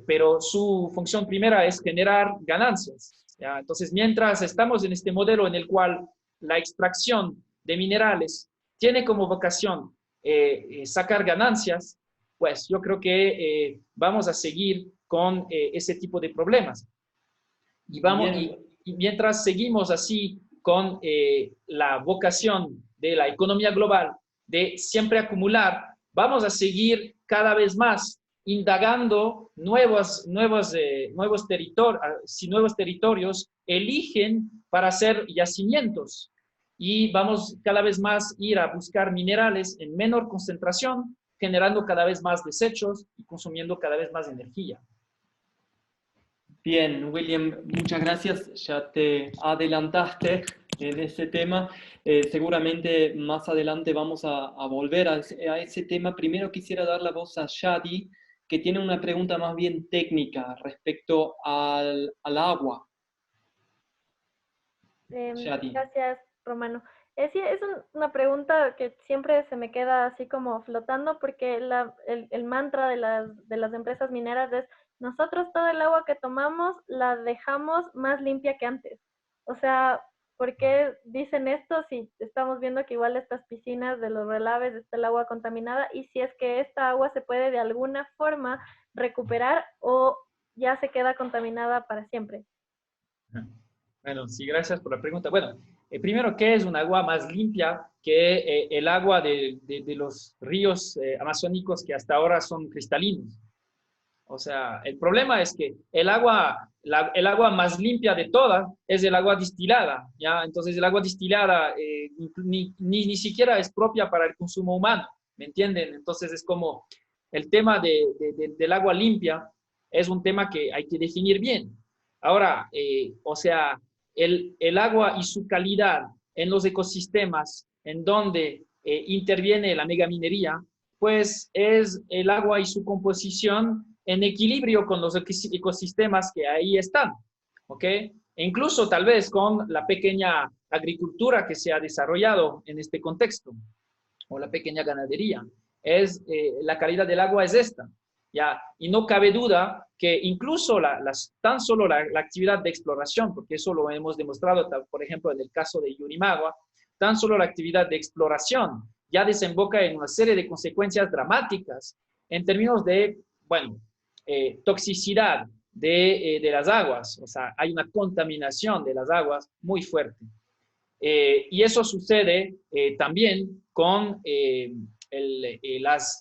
pero su función primera es generar ganancias. ¿Ya? Entonces, mientras estamos en este modelo en el cual la extracción de minerales tiene como vocación sacar ganancias, pues yo creo que vamos a seguir con ese tipo de problemas. Y mientras seguimos así con la vocación de la economía global de siempre acumular, vamos a seguir cada vez más indagando si nuevos territorios eligen para hacer yacimientos. Y vamos cada vez más a ir a buscar minerales en menor concentración, generando cada vez más desechos y consumiendo cada vez más energía. Bien, William, muchas gracias. Ya te adelantaste en ese tema. Seguramente más adelante vamos a volver a ese tema. Primero quisiera dar la voz a Shadi, que tiene una pregunta más bien técnica respecto al agua. Shadi. Gracias, Romano. Sí, es una pregunta que siempre se me queda así como flotando porque el mantra de las empresas mineras es: nosotros todo el agua que tomamos la dejamos más limpia que antes. O sea, ¿por qué dicen esto si estamos viendo que igual estas piscinas de los relaves está el agua contaminada y si es que esta agua se puede de alguna forma recuperar o ya se queda contaminada para siempre? Bueno, sí, gracias por la pregunta. Bueno, Primero, ¿qué es un agua más limpia que el agua de los ríos amazónicos que hasta ahora son cristalinos? O sea, el problema es que el agua, el agua más limpia de todas es el agua destilada, ¿ya? Entonces, el agua destilada ni siquiera es propia para el consumo humano, ¿me entienden? Entonces, es como el tema del agua limpia es un tema que hay que definir bien. Ahora, o sea, el agua y su calidad en los ecosistemas en donde interviene la megaminería, pues es el agua y su composición en equilibrio con los ecosistemas que ahí están, ¿ok? E incluso tal vez con la pequeña agricultura que se ha desarrollado en este contexto, o la pequeña ganadería. La calidad del agua es esta, ¿ya? Y no cabe duda que incluso tan solo la actividad de exploración, porque eso lo hemos demostrado, por ejemplo, en el caso de Yurimaguas, tan solo la actividad de exploración ya desemboca en una serie de consecuencias dramáticas en términos de, bueno, toxicidad de las aguas, o sea, hay una contaminación de las aguas muy fuerte. Y eso sucede también con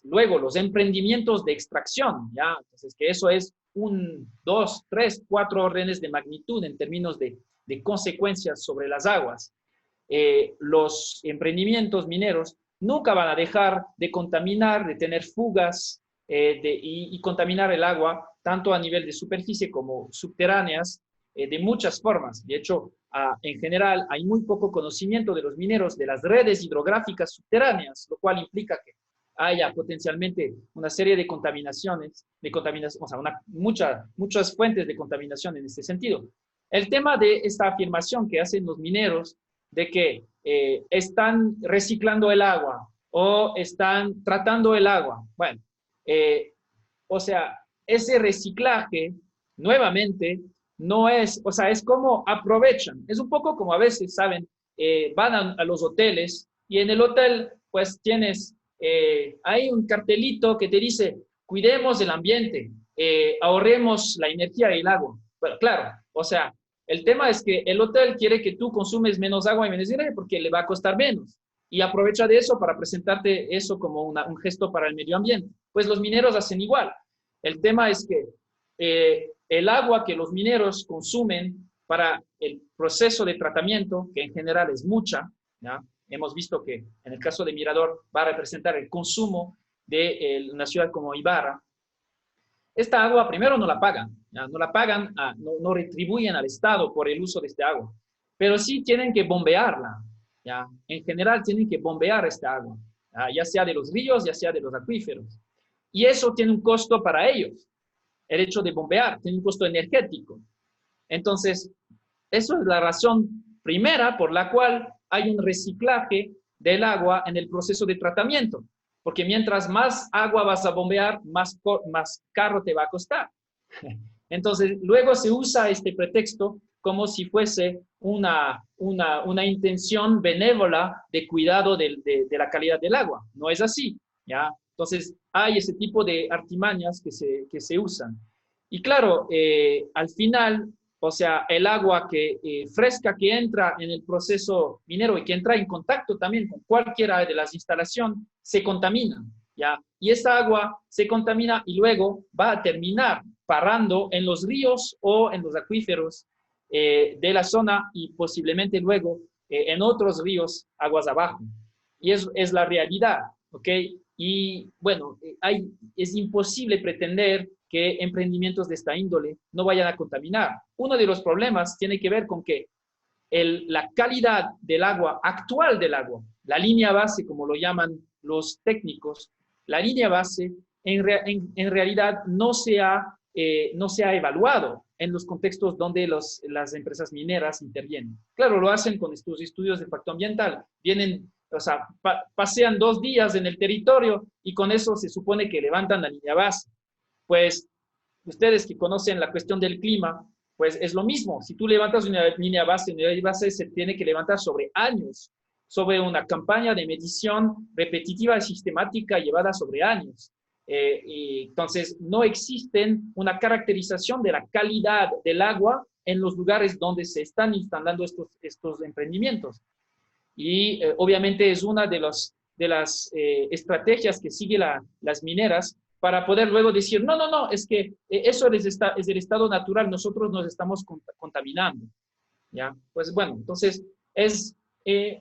luego los emprendimientos de extracción, ¿ya? Entonces, que eso es 1, 2, 3, 4 órdenes de magnitud en términos de consecuencias sobre las aguas. Los emprendimientos mineros nunca van a dejar de contaminar, de tener fugas y contaminar el agua, tanto a nivel de superficie como subterráneas, de muchas formas. De hecho, en general, hay muy poco conocimiento de los mineros de las redes hidrográficas subterráneas, lo cual implica que haya potencialmente una serie de contaminaciones, o sea, muchas fuentes de contaminación en este sentido. El tema de esta afirmación que hacen los mineros de que están reciclando el agua o están tratando el agua. Bueno, o sea, ese reciclaje, nuevamente, no es, o sea, es como aprovechan. Es un poco como a veces, ¿saben? Van a los hoteles y en el hotel, pues tienes, hay un cartelito que te dice, cuidemos el ambiente, ahorremos la energía y el agua. Bueno, claro, o sea, el tema es que el hotel quiere que tú consumes menos agua y menos dinero porque le va a costar menos. Y aprovecha de eso para presentarte eso como un gesto para el medio ambiente. Pues los mineros hacen igual. El tema es que el agua que los mineros consumen para el proceso de tratamiento, que en general es mucha, ¿ya? Hemos visto que en el caso de Mirador va a representar el consumo de una ciudad como Ibarra. Esta agua primero no la pagan, ¿ya? No la pagan, no retribuyen al Estado por el uso de esta agua, pero sí tienen que bombearla, ¿ya? En general tienen que bombear esta agua, ya sea de los ríos, ya sea de los acuíferos. Y eso tiene un costo para ellos. El hecho de bombear tiene un costo energético. Entonces, eso es la razón primera por la cual hay un reciclaje del agua en el proceso de tratamiento. Porque mientras más agua vas a bombear, más caro te va a costar. Entonces, luego se usa este pretexto como si fuese una intención benévola de cuidado de la calidad del agua. No es así, ¿ya? Entonces, hay ese tipo de artimañas que se usan. Y claro, al final, o sea, el agua fresca que entra en el proceso minero y que entra en contacto también con cualquiera de las instalaciones, se contamina, ¿ya? Y esa agua se contamina y luego va a terminar parando en los ríos o en los acuíferos de la zona y posiblemente luego en otros ríos aguas abajo. Y eso es la realidad, ¿ok? Y bueno, es imposible pretender que emprendimientos de esta índole no vayan a contaminar. Uno de los problemas tiene que ver con que la calidad del agua, actual del agua, la línea base, como lo llaman los técnicos, la línea base en realidad no se ha evaluado en los contextos donde las empresas mineras intervienen. Claro, lo hacen con estos estudios de impacto ambiental. Vienen, o sea, pasean 2 días en el territorio y con eso se supone que levantan la línea base. Pues ustedes que conocen la cuestión del clima, pues es lo mismo. Si tú levantas una línea base se tiene que levantar sobre años, sobre una campaña de medición repetitiva y sistemática llevada sobre años. Y entonces, no existen una caracterización de la calidad del agua en los lugares donde se están instalando estos emprendimientos. Y obviamente es una de las estrategias que siguen las mineras para poder luego decir, no, no, no, es que eso es del estado natural, nosotros nos estamos contaminando. ¿Ya? Pues bueno, entonces es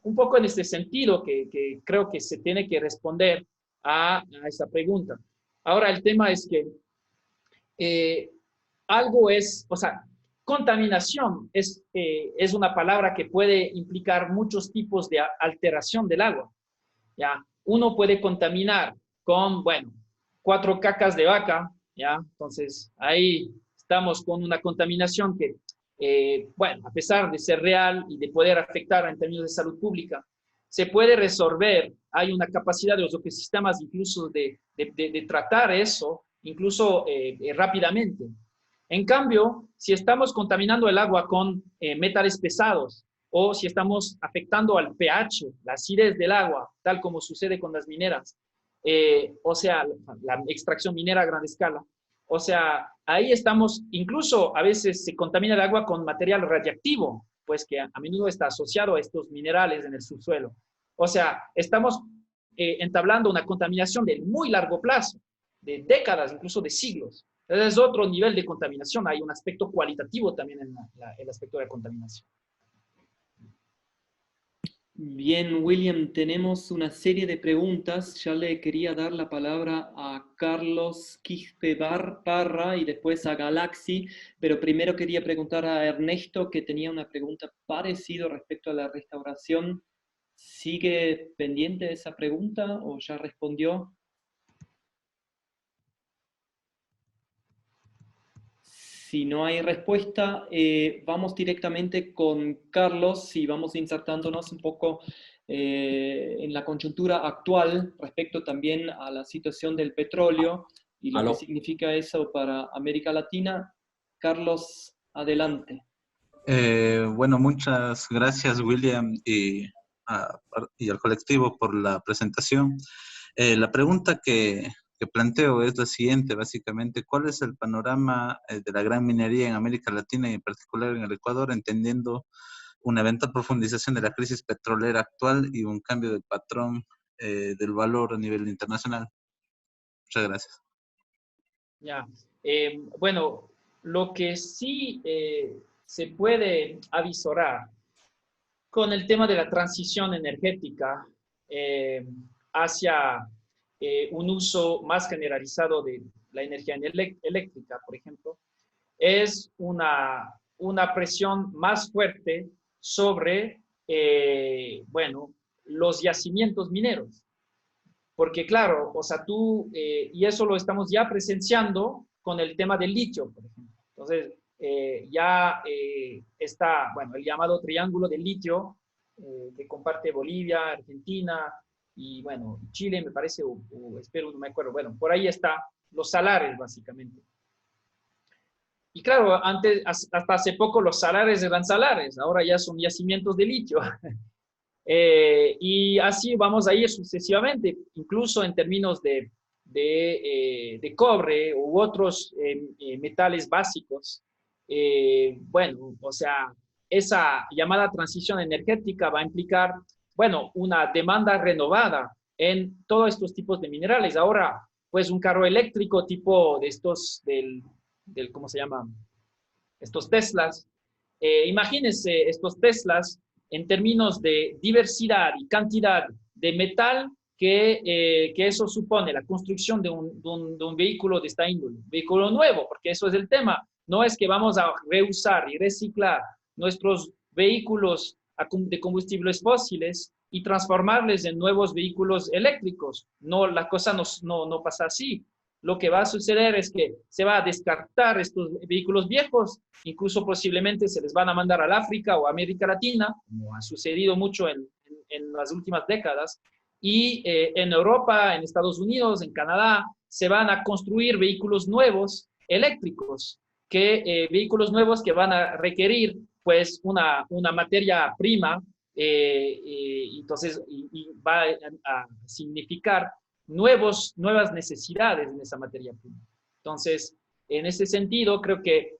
un poco en este sentido que creo que se tiene que responder a esta pregunta. Ahora, el tema es que algo es, o sea, contaminación es una palabra que puede implicar muchos tipos de alteración del agua. ¿Ya? Uno puede contaminar con, bueno, 4 cacas de vaca, ¿ya? Entonces, ahí estamos con una contaminación que, bueno, a pesar de ser real y de poder afectar en términos de salud pública, se puede resolver. Hay una capacidad de los ecosistemas incluso de tratar eso, incluso rápidamente. En cambio, si estamos contaminando el agua con metales pesados o si estamos afectando al pH, la acidez del agua, tal como sucede con las mineras, o sea, la extracción minera a gran escala, o sea, ahí estamos, incluso a veces se contamina el agua con material radiactivo, pues que a menudo está asociado a estos minerales en el subsuelo. O sea, estamos entablando una contaminación de muy largo plazo, de décadas, incluso de siglos. Ese es otro nivel de contaminación. Hay un aspecto cualitativo también en el aspecto de la contaminación. Bien, William, tenemos una serie de preguntas. Ya le quería dar la palabra a Carlos Quispe Parra y después a Galaxy, pero primero quería preguntar a Ernesto, que tenía una pregunta parecida respecto a la restauración. ¿Sigue pendiente esa pregunta o ya respondió? Si no hay respuesta, vamos directamente con Carlos y vamos insertándonos un poco en la coyuntura actual respecto también a la situación del petróleo y lo que significa eso para América Latina. Carlos, adelante. Bueno, muchas gracias, William, y al colectivo por la presentación. La pregunta que planteo es la siguiente, básicamente: ¿cuál es el panorama de la gran minería en América Latina y en particular en el Ecuador, entendiendo una eventual profundización de la crisis petrolera actual y un cambio del patrón del valor a nivel internacional? Muchas gracias. Ya. Bueno, lo que sí se puede avisorar con el tema de la transición energética hacia un uso más generalizado de la energía eléctrica, por ejemplo, es una presión más fuerte sobre, bueno, los yacimientos mineros. Porque claro, o sea, y eso lo estamos ya presenciando con el tema del litio, por ejemplo. Entonces, ya está, bueno, el llamado triángulo del litio, que comparte Bolivia, Argentina y, bueno, Chile, me parece, o espero, no me acuerdo. Bueno, por ahí está los salares, básicamente. Y claro, antes, hasta hace poco los salares eran salares, ahora ya son yacimientos de litio. Y así vamos a ir sucesivamente, incluso en términos de cobre u otros metales básicos. Bueno, o sea, esa llamada transición energética va a implicar, bueno, una demanda renovada en todos estos tipos de minerales. Ahora, pues un carro eléctrico tipo de estos, ¿cómo se llama? Estos Teslas. Imagínense estos Teslas en términos de diversidad y cantidad de metal que eso supone, la construcción de un vehículo de esta índole, un vehículo nuevo, porque eso es el tema. No es que vamos a reusar y reciclar nuestros vehículos de combustibles fósiles y transformarles en nuevos vehículos eléctricos. No, la cosa no pasa así. Lo que va a suceder es que se va a descartar estos vehículos viejos, incluso posiblemente se les van a mandar al África o a América Latina, como ha sucedido mucho en las últimas décadas, y en Europa, en Estados Unidos, en Canadá, se van a construir vehículos nuevos eléctricos, vehículos nuevos que van a requerir pues una materia prima, entonces va a significar nuevas necesidades en esa materia prima. Entonces, en ese sentido, creo que,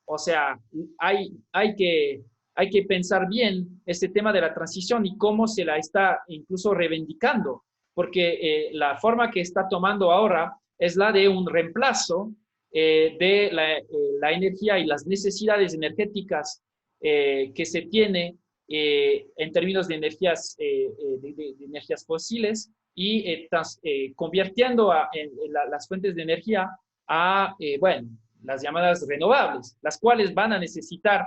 o sea, hay que pensar bien este tema de la transición y cómo se la está incluso reivindicando, porque la forma que está tomando ahora es la de un reemplazo de la energía y las necesidades energéticas que se tiene en términos de energías, de energías fósiles y convirtiendo las fuentes de energía a, bueno, las llamadas renovables, las cuales van a necesitar,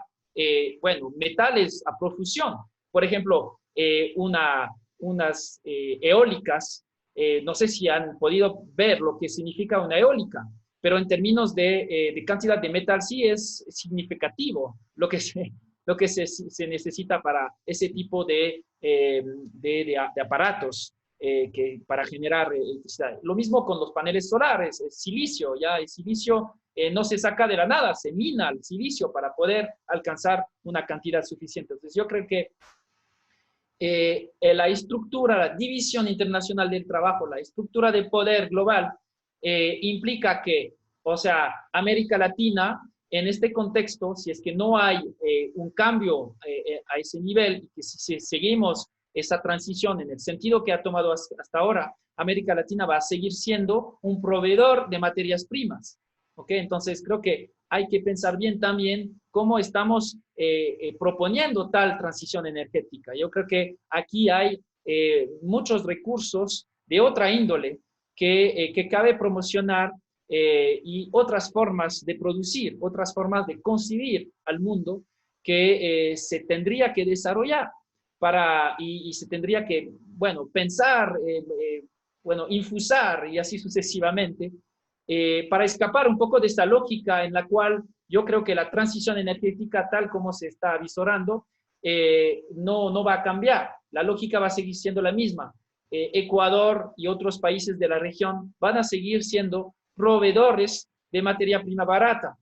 bueno, metales a profusión. Por ejemplo, unas eólicas, no sé si han podido ver lo que significa una eólica, pero en términos de cantidad de metal sí es significativo lo que se necesita para ese tipo de aparatos para generar electricidad. Lo mismo con los paneles solares, el silicio, ya el silicio no se saca de la nada, se mina el silicio para poder alcanzar una cantidad suficiente. Entonces yo creo que la estructura, la división internacional del trabajo, la estructura de poder global, implica que, o sea, América Latina, en este contexto, si es que no hay un cambio a ese nivel, y que si seguimos esa transición en el sentido que ha tomado hasta ahora, América Latina va a seguir siendo un proveedor de materias primas. ¿Ok? Entonces, creo que hay que pensar bien también cómo estamos proponiendo tal transición energética. Yo creo que aquí hay muchos recursos de otra índole que cabe promocionar y otras formas de producir, otras formas de concebir al mundo que se tendría que desarrollar y se tendría que, bueno, pensar, bueno, infusar y así sucesivamente para escapar un poco de esta lógica en la cual yo creo que la transición energética tal como se está avisorando no va a cambiar. La lógica va a seguir siendo la misma. Ecuador y otros países de la región van a seguir siendo proveedores de materia prima barata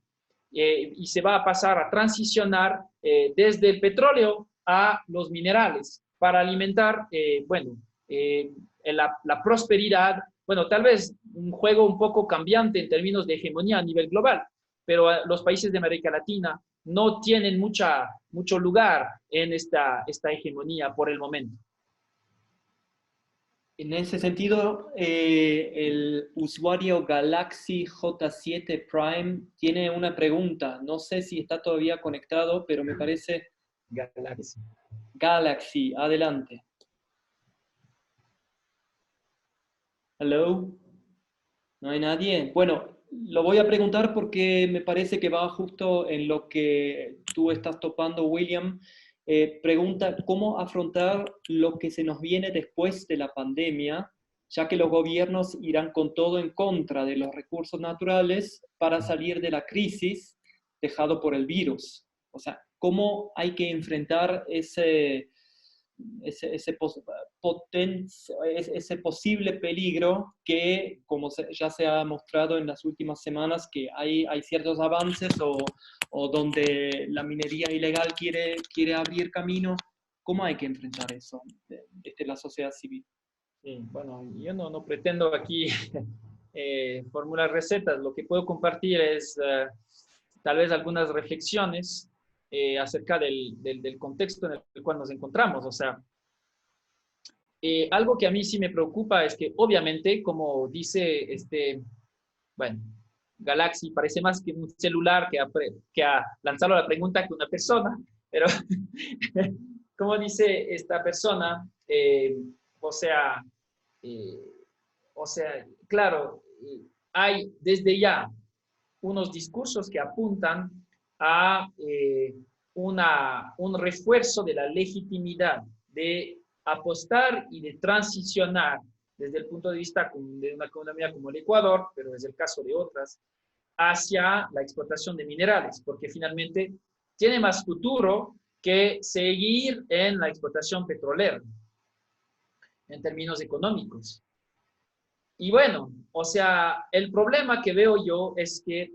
y se va a pasar a transicionar desde el petróleo a los minerales para alimentar, bueno, la prosperidad. Bueno, tal vez un juego un poco cambiante en términos de hegemonía a nivel global, pero los países de América Latina no tienen mucho lugar en esta hegemonía por el momento. En ese sentido, el usuario Galaxy J7 Prime tiene una pregunta. No sé si está todavía conectado, pero me parece... Galaxy, adelante. Hello. ¿No hay nadie? Bueno, lo voy a preguntar porque me parece que va justo en lo que tú estás topando, William. Pregunta, ¿cómo afrontar lo que se nos viene después de la pandemia, ya que los gobiernos irán con todo en contra de los recursos naturales para salir de la crisis dejado por el virus? O sea, ¿cómo hay que enfrentar ese posible peligro que, como ya se ha mostrado en las últimas semanas, que hay ciertos avances o donde la minería ilegal quiere abrir camino? ¿Cómo hay que enfrentar eso desde la sociedad civil? Sí, bueno, yo no pretendo aquí formular recetas. Lo que puedo compartir es tal vez algunas reflexiones acerca del contexto en el cual nos encontramos. O sea, algo que a mí sí me preocupa es que obviamente, como dice bueno, Galaxy parece más que un celular que ha lanzado la pregunta que una persona, pero como dice esta persona, o sea, claro, hay desde ya unos discursos que apuntan a un refuerzo de la legitimidad de apostar y de transicionar desde el punto de vista de una economía como el Ecuador, pero es el caso de otras, hacia la explotación de minerales, porque finalmente tiene más futuro que seguir en la explotación petrolera en términos económicos. Y bueno, o sea, el problema que veo yo es que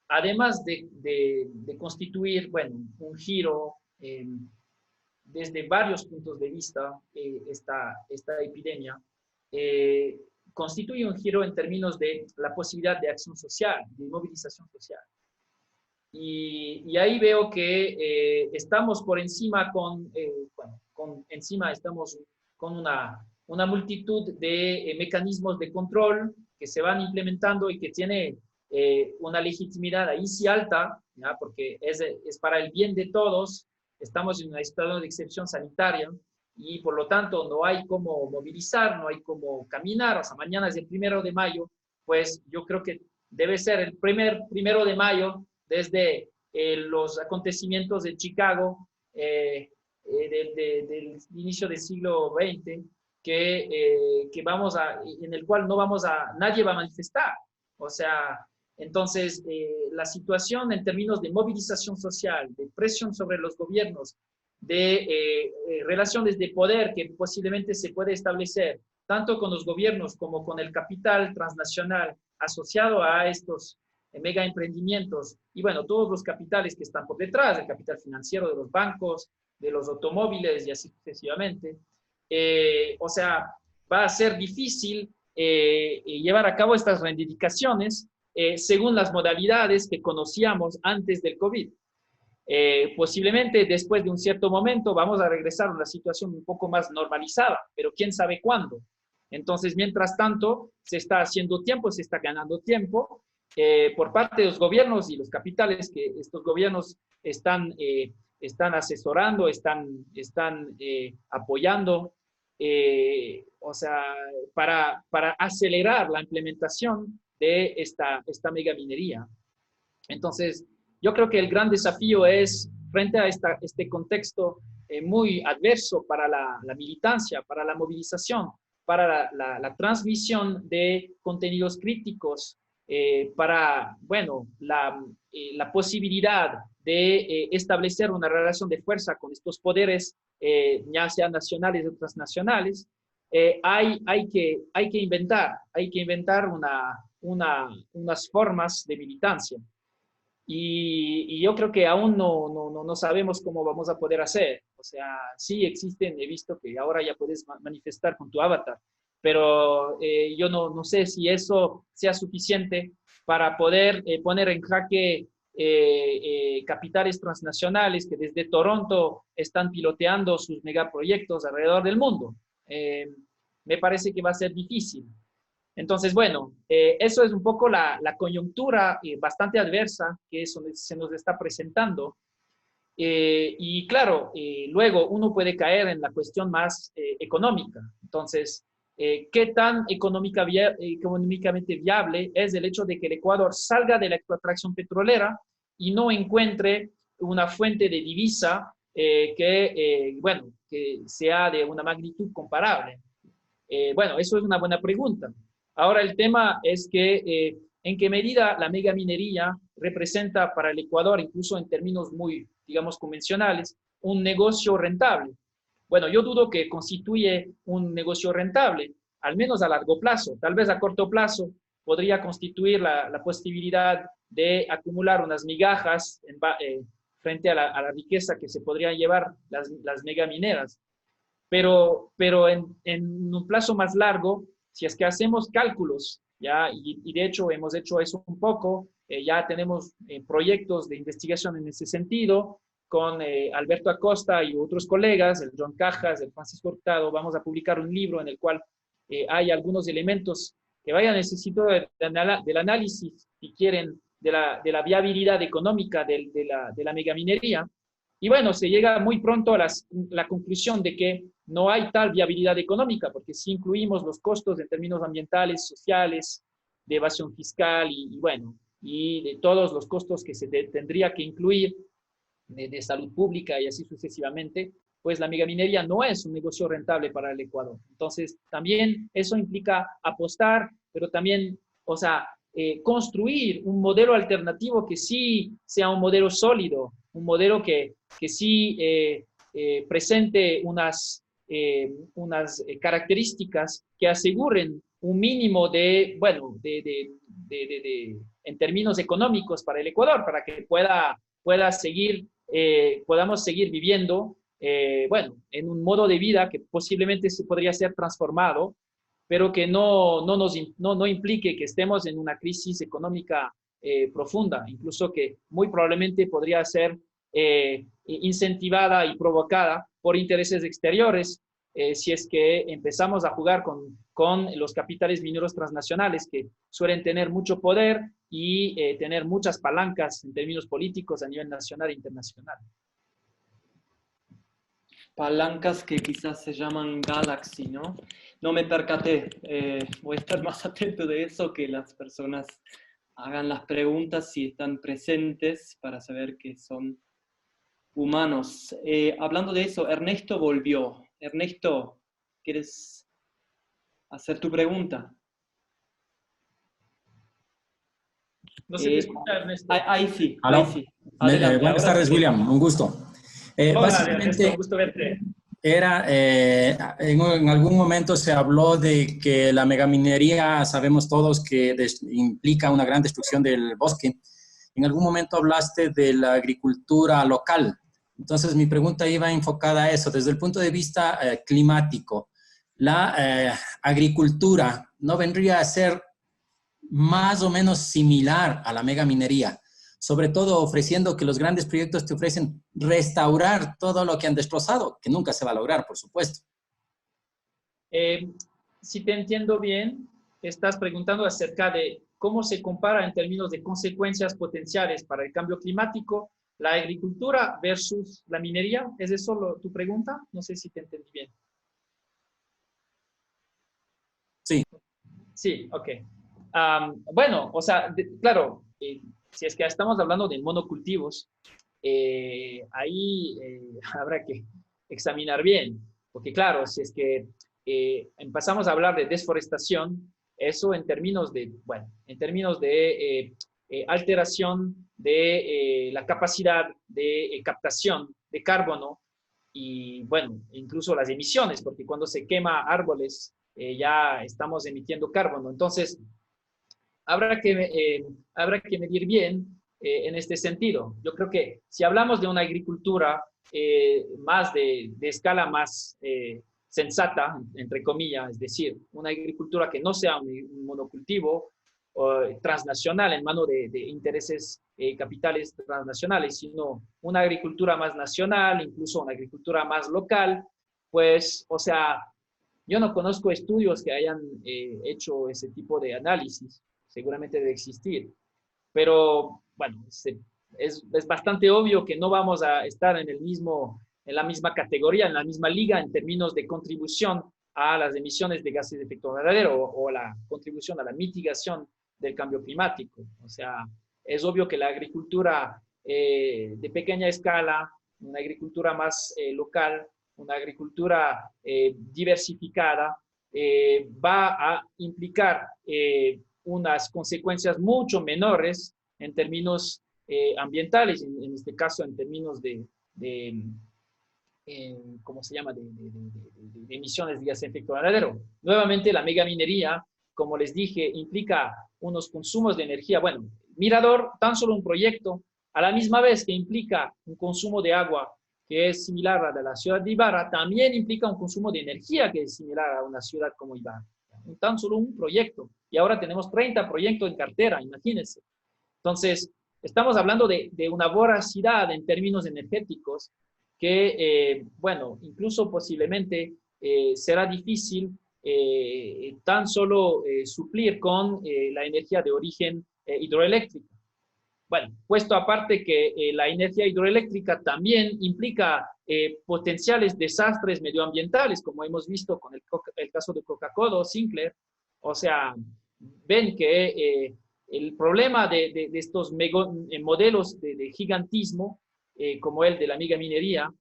además de constituir, bueno, un giro desde varios puntos de vista esta epidemia, constituye un giro en términos de la posibilidad de acción social, de movilización social. Y ahí veo que estamos por encima estamos con una multitud de mecanismos de control que se van implementando y que tiene una legitimidad ahí sí alta, ¿ya? Porque es para el bien de todos. Estamos en un estado de excepción sanitaria y por lo tanto no hay cómo movilizar, no hay cómo caminar. O sea, mañana es el 1 de mayo, pues yo creo que debe ser el 1 de mayo desde los acontecimientos de Chicago del inicio del siglo XX, en el cual nadie va a manifestar. O sea, entonces la situación en términos de movilización social, de presión sobre los gobiernos, de relaciones de poder que posiblemente se puede establecer tanto con los gobiernos como con el capital transnacional asociado a estos mega emprendimientos y bueno, todos los capitales que están por detrás, el capital financiero de los bancos, de los automóviles y así sucesivamente. O sea, va a ser difícil llevar a cabo estas reivindicaciones según las modalidades que conocíamos antes del COVID. Posiblemente después de un cierto momento vamos a regresar a una situación un poco más normalizada, pero quién sabe cuándo. Entonces, mientras tanto, se está haciendo tiempo, se está ganando tiempo por parte de los gobiernos y los capitales que estos gobiernos están asesorando, están apoyando, o sea, para acelerar la implementación de esta megaminería. Entonces, yo creo que el gran desafío es, frente a este contexto muy adverso para la militancia, para la movilización, para la transmisión de contenidos críticos, para, bueno, la posibilidad de establecer una relación de fuerza con estos poderes, ya sean nacionales o transnacionales, hay que inventar unas formas de militancia. Y yo creo que aún no sabemos cómo vamos a poder hacer. O sea, sí existen, he visto que ahora ya puedes manifestar con tu avatar, pero yo no sé si eso sea suficiente para poder poner en jaque capitales transnacionales que desde Toronto están piloteando sus megaproyectos alrededor del mundo. Me parece que va a ser difícil. Entonces, bueno, eso es un poco la coyuntura bastante adversa que se nos está presentando. Y claro, luego uno puede caer en la cuestión más económica. Entonces, ¿qué tan económicamente viable es el hecho de que el Ecuador salga de la extracción petrolera y no encuentre una fuente de divisa que sea de una magnitud comparable? Bueno, eso es una buena pregunta. Ahora el tema es que en qué medida la megaminería representa para el Ecuador, incluso en términos muy, digamos, convencionales, un negocio rentable. Bueno, yo dudo que constituye un negocio rentable, al menos a largo plazo. Tal vez a corto plazo podría constituir la posibilidad de acumular unas migajas frente a la riqueza que se podrían llevar las megamineras. Pero en un plazo más largo, si es que hacemos cálculos, ¿ya? Y de hecho hemos hecho eso un poco, ya tenemos proyectos de investigación en ese sentido, con Alberto Acosta y otros colegas, el John Cajas, el Francisco Hurtado, vamos a publicar un libro en el cual hay algunos elementos que vayan necesito del análisis, si quieren, de la viabilidad económica de la megaminería. Y bueno, se llega muy pronto a la conclusión de que no hay tal viabilidad económica, porque si incluimos los costos en términos ambientales, sociales, de evasión fiscal y de todos los costos que se tendría que incluir de salud pública y así sucesivamente, pues la megaminería no es un negocio rentable para el Ecuador. Entonces, también eso implica apostar, pero también, o sea, construir un modelo alternativo que sí sea un modelo sólido, un modelo que sí presente unas características que aseguren un mínimo en términos económicos para el Ecuador, para que podamos seguir viviendo, en un modo de vida que posiblemente se podría ser transformado pero que no implique que estemos en una crisis económica profunda, incluso que muy probablemente podría ser incentivada y provocada por intereses exteriores, si es que empezamos a jugar con los capitales mineros transnacionales que suelen tener mucho poder y tener muchas palancas en términos políticos a nivel nacional e internacional. Palancas que quizás se llaman Galaxy, ¿no? No me percaté. Voy a estar más atento de eso, que las personas hagan las preguntas si están presentes para saber que son humanos. Hablando de eso, Ernesto volvió. Ernesto, ¿quieres hacer tu pregunta? No se te escucha, Ernesto. Ahí sí, Aló. ahí sí. Adelante, Buenas ahora tardes, sí. William. Un gusto. Hola, Básicamente, Ernesto, un gusto verte. en algún momento se habló de que la megaminería, sabemos todos que implica una gran destrucción del bosque. En algún momento hablaste de la agricultura local. Entonces, mi pregunta iba enfocada a eso. Desde el punto de vista climático, ¿la agricultura no vendría a ser más o menos similar a la megaminería? Sobre todo ofreciendo que los grandes proyectos te ofrecen restaurar todo lo que han destrozado, que nunca se va a lograr, por supuesto. Si te entiendo bien, estás preguntando acerca de cómo se compara en términos de consecuencias potenciales para el cambio climático la agricultura versus la minería. ¿Es eso tu pregunta? No sé si te entendí bien. Sí. Sí, ok. Bueno, o sea, claro, si es que estamos hablando de monocultivos, ahí habrá que examinar bien, porque claro, si es que empezamos a hablar de desforestación, eso en términos de, bueno, en términos de alteración de la capacidad de captación de carbono y, bueno, incluso las emisiones, porque cuando se quema árboles ya estamos emitiendo carbono. Entonces, habrá que medir bien en este sentido. Yo creo que si hablamos de una agricultura más de escala más sensata, entre comillas, es decir, una agricultura que no sea un monocultivo transnacional en mano de intereses capitales transnacionales, sino una agricultura más nacional, incluso una agricultura más local, pues, o sea, yo no conozco estudios que hayan hecho ese tipo de análisis, seguramente debe existir, pero bueno, es bastante obvio que no vamos a estar en la misma categoría, en la misma liga en términos de contribución a las emisiones de gases de efecto invernadero o la contribución a la mitigación del cambio climático. O sea, es obvio que la agricultura de pequeña escala, una agricultura más local, una agricultura diversificada, va a implicar unas consecuencias mucho menores en términos ambientales, en este caso en términos de ¿cómo se llama?, de emisiones de gases de efecto invernadero. Nuevamente, la megaminería, como les dije, implica unos consumos de energía. Bueno, Mirador, tan solo un proyecto, a la misma vez que implica un consumo de agua que es similar a la de la ciudad de Ibarra, también implica un consumo de energía que es similar a una ciudad como Ibarra. Tan solo un proyecto. Y ahora tenemos 30 proyectos en cartera, imagínense. Entonces, estamos hablando de una voracidad en términos energéticos que, bueno, incluso posiblemente será difícil tan solo suplir con la energía de origen hidroeléctrica. Bueno, puesto aparte que la energía hidroeléctrica también implica potenciales desastres medioambientales, como hemos visto con el caso de Coca-Cola o Sinclair. O sea, ven que el problema de estos modelos de gigantismo, como el de la megaminería,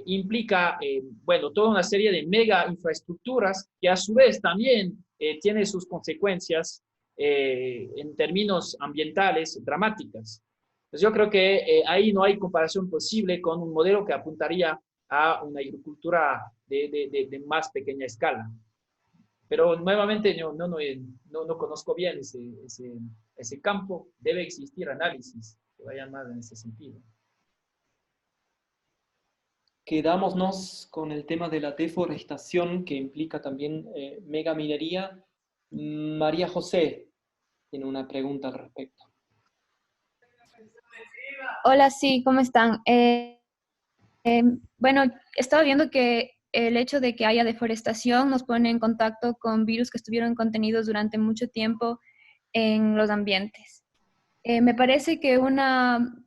implica, bueno, toda una serie de mega infraestructuras que a su vez también tiene sus consecuencias en términos ambientales dramáticas. Entonces yo creo que ahí no hay comparación posible con un modelo que apuntaría a una agricultura de más pequeña escala. Pero nuevamente no conozco bien ese campo. Debe existir análisis que vayan más en ese sentido. quedámonos con el tema de la deforestación que implica también megaminería. María José tiene una pregunta al respecto. Hola, sí, ¿cómo están? Bueno, estaba viendo que el hecho de que haya deforestación nos pone en contacto con virus que estuvieron contenidos durante mucho tiempo en los ambientes. Me parece que una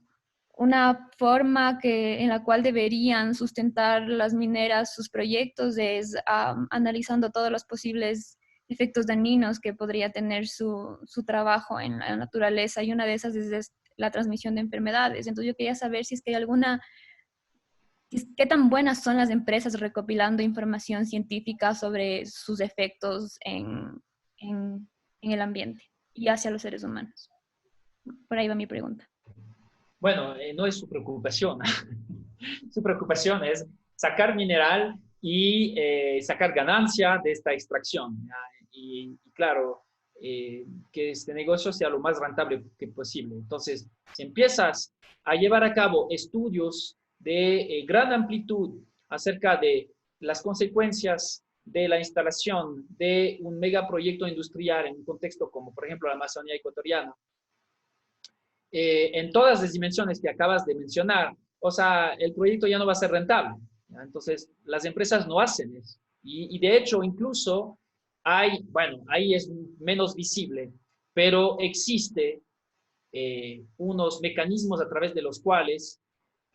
forma en la cual deberían sustentar las mineras sus proyectos es analizando todos los posibles efectos dañinos que podría tener su trabajo en la naturaleza, y una de esas es la transmisión de enfermedades. Entonces yo quería saber si es que hay qué tan buenas son las empresas recopilando información científica sobre sus efectos en el ambiente y hacia los seres humanos. Por ahí va mi pregunta. Bueno, no es su preocupación. Su preocupación es sacar mineral y sacar ganancia de esta extracción. Y claro, que este negocio sea lo más rentable que posible. Entonces, si empiezas a llevar a cabo estudios de gran amplitud acerca de las consecuencias de la instalación de un megaproyecto industrial en un contexto como, por ejemplo, la Amazonía ecuatoriana, en todas las dimensiones que acabas de mencionar, o sea, el proyecto ya no va a ser rentable, ¿ya? Entonces, las empresas no hacen eso. Y de hecho, incluso hay, bueno, ahí es menos visible, pero existe unos mecanismos a través de los cuales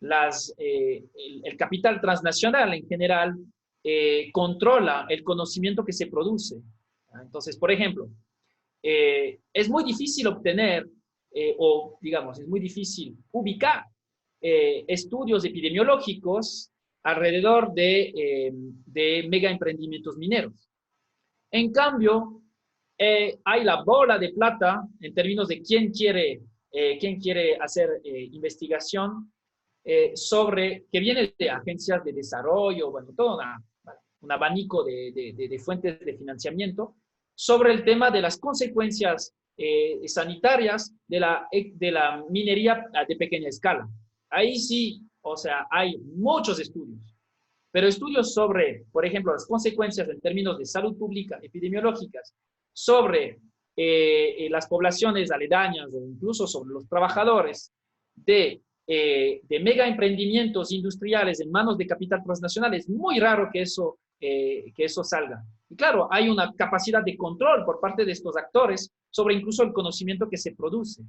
el capital transnacional en general controla el conocimiento que se produce. Entonces, por ejemplo, es muy difícil obtener o digamos, es muy difícil ubicar estudios epidemiológicos alrededor de mega emprendimientos mineros. En cambio, hay la bola de plata en términos de quién quiere hacer investigación que viene de agencias de desarrollo, bueno, todo un abanico de fuentes de financiamiento sobre el tema de las consecuencias sanitarias de la minería de pequeña escala. Ahí sí, o sea, hay muchos estudios, pero estudios sobre, por ejemplo, las consecuencias en términos de salud pública, epidemiológicas, sobre las poblaciones aledañas o incluso sobre los trabajadores de mega emprendimientos industriales en manos de capital transnacional, es muy raro que eso salga. Y claro, hay una capacidad de control por parte de estos actores sobre incluso el conocimiento que se produce.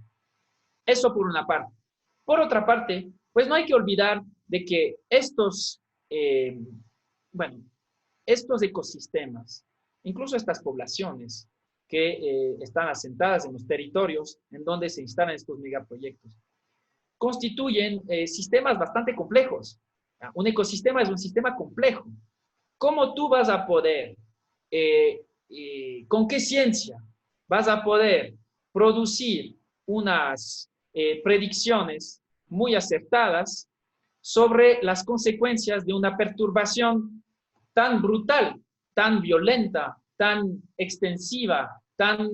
Eso por una parte. Por otra parte, pues no hay que olvidar de que estos ecosistemas, incluso estas poblaciones que están asentadas en los territorios en donde se instalan estos megaproyectos, constituyen sistemas bastante complejos. Un ecosistema es un sistema complejo. ¿Cómo tú vas a poder, con qué ciencia vas a poder producir unas predicciones muy acertadas sobre las consecuencias de una perturbación tan brutal, tan violenta, tan extensiva, tan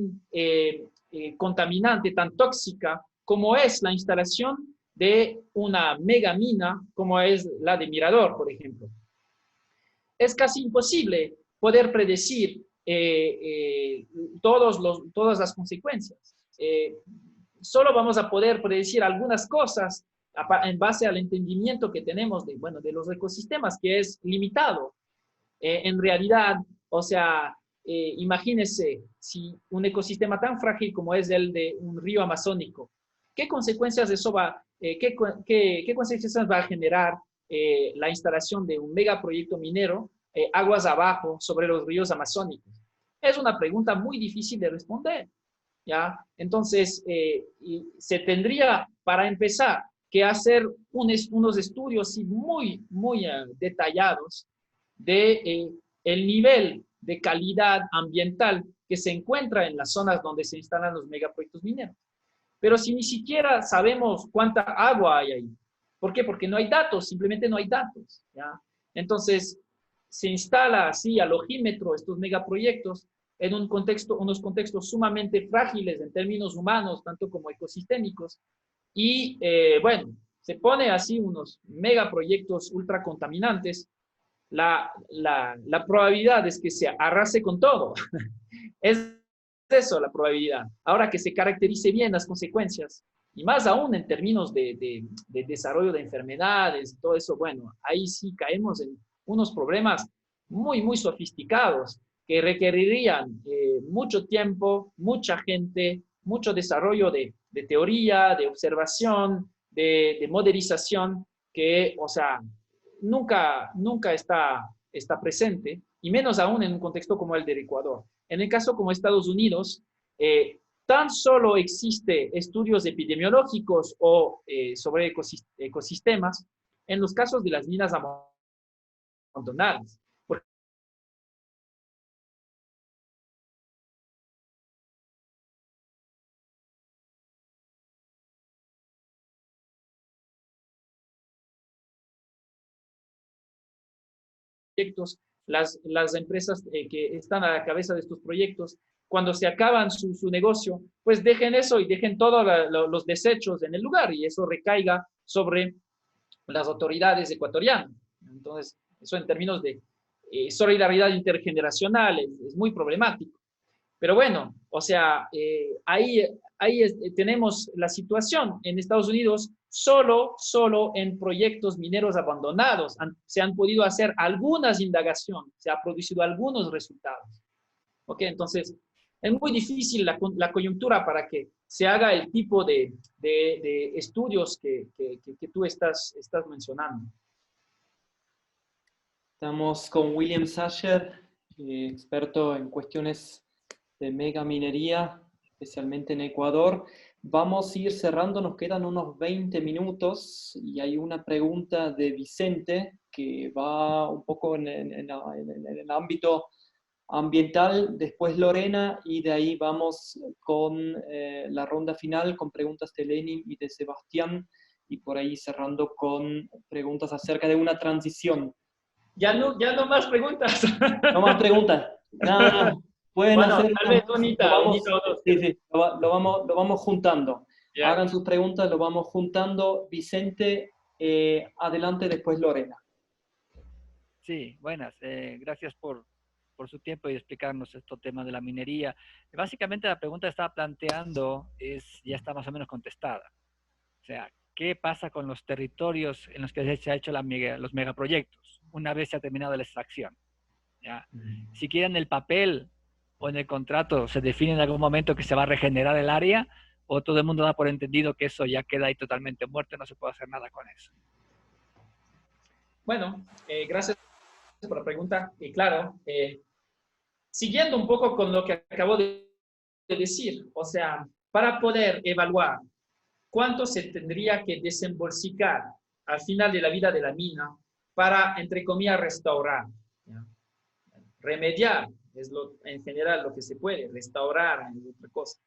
contaminante, tan tóxica, como es la instalación de una megamina, como es la de Mirador, por ejemplo? Es casi imposible poder predecir todas las consecuencias. Solo vamos a poder predecir algunas cosas en base al entendimiento que tenemos de los ecosistemas, que es limitado. En realidad, o sea, imagínese si un ecosistema tan frágil como es el de un río amazónico, ¿qué consecuencias qué consecuencias va a generar la instalación de un megaproyecto minero aguas abajo sobre los ríos amazónicos? Es una pregunta muy difícil de responder, ¿ya? Entonces, se tendría, para empezar, que hacer unos estudios muy, muy detallados de el nivel de calidad ambiental que se encuentra en las zonas donde se instalan los megaproyectos mineros. Pero si ni siquiera sabemos cuánta agua hay ahí. ¿Por qué? Porque no hay datos, simplemente no hay datos, ¿ya? Entonces, se instala así al ojímetro estos megaproyectos en unos contextos sumamente frágiles en términos humanos, tanto como ecosistémicos. Y bueno, se pone así unos megaproyectos ultracontaminantes, la probabilidad es que se arrase con todo. Es eso la probabilidad. Ahora que se caracterice bien las consecuencias, y más aún en términos de desarrollo de enfermedades, todo eso, bueno, ahí sí caemos en unos problemas muy, muy sofisticados que requerirían mucho tiempo, mucha gente, mucho desarrollo de teoría, de observación, de modelización, que, o sea, nunca está presente, y menos aún en un contexto como el del Ecuador. En el caso como Estados Unidos, tan solo existe estudios epidemiológicos o sobre ecosistemas en los casos de las minas abandonadas. Proyectos, las empresas que están a la cabeza de estos proyectos, cuando se acaban su negocio, pues dejen eso y dejen todos los desechos en el lugar, y eso recaiga sobre las autoridades ecuatorianas. Entonces, eso en términos de solidaridad intergeneracional es muy problemático. Pero bueno, o sea, ahí tenemos la situación. En Estados Unidos, solo en proyectos mineros abandonados se han podido hacer algunas indagaciones, se han producido algunos resultados. ¿Ok? Entonces, es muy difícil la coyuntura para que se haga el tipo de estudios que tú estás mencionando. Estamos con William Sascher, experto en cuestiones de megaminería, especialmente en Ecuador. Vamos a ir cerrando, nos quedan unos 20 minutos y hay una pregunta de Vicente que va un poco en el ámbito ambiental, después Lorena, y de ahí vamos con la ronda final con preguntas de Lenin y de Sebastián, y por ahí cerrando con preguntas acerca de una transición. Ya no más preguntas. No más preguntas. Nada. Pueden bueno, hacer tal vez unita o dos. Sí, lo vamos juntando. Yeah. Hagan sus preguntas, lo vamos juntando. Vicente, adelante, después Lorena. Sí, buenas. Gracias por su tiempo y explicarnos estos temas de la minería. Básicamente la pregunta que estaba planteando ya está más o menos contestada. O sea, ¿qué pasa con los territorios en los que se ha hecho los megaproyectos una vez se ha terminado la extracción? ¿Ya? Siquiera en el papel o en el contrato se define en algún momento que se va a regenerar el área, o todo el mundo da por entendido que eso ya queda ahí totalmente muerto y no se puede hacer nada con eso. Bueno, gracias por la pregunta. Y claro, siguiendo un poco con lo que acabo de decir, o sea, para poder evaluar cuánto se tendría que desembolsicar al final de la vida de la mina para, entre comillas, restaurar, ¿ya? Remediar es en general lo que se puede, restaurar es otra cosa.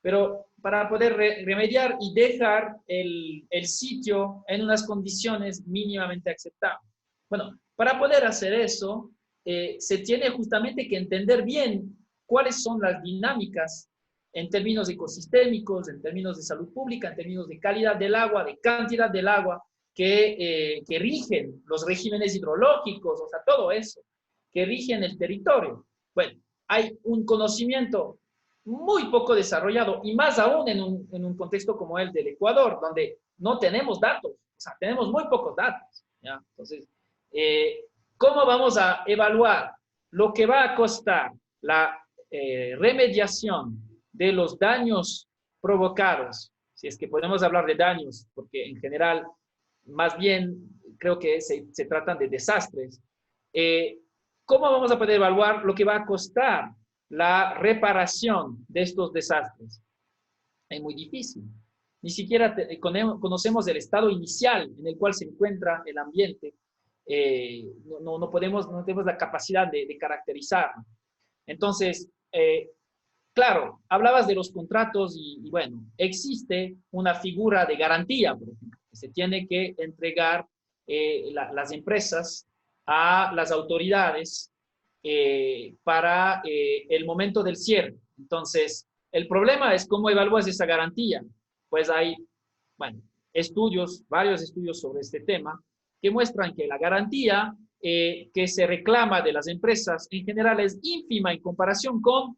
Pero para poder remediar y dejar el sitio en unas condiciones mínimamente aceptables. Bueno, para poder hacer eso, se tiene justamente que entender bien cuáles son las dinámicas en términos ecosistémicos, en términos de salud pública, en términos de calidad del agua, de cantidad del agua, que rigen los regímenes hidrológicos, o sea, todo eso, que rigen el territorio. Bueno, hay un conocimiento muy poco desarrollado, y más aún en un contexto como el del Ecuador, donde no tenemos datos, o sea, tenemos muy pocos datos, ¿ya? Entonces, ¿cómo vamos a evaluar lo que va a costar la remediación de los daños provocados? Si es que podemos hablar de daños, porque en general, más bien, creo que se tratan de desastres. ¿Cómo vamos a poder evaluar lo que va a costar la reparación de estos desastres? Es muy difícil. Ni siquiera conocemos el estado inicial en el cual se encuentra el ambiente. No tenemos la capacidad de caracterizarlo. Entonces, claro, hablabas de los contratos y bueno, existe una figura de garantía, por ejemplo, que se tiene que entregar las empresas a las autoridades para el momento del cierre. Entonces, el problema es cómo evalúas esa garantía. Pues hay, bueno, estudios, varios estudios sobre este tema, que muestran que la garantía que se reclama de las empresas en general es ínfima en comparación con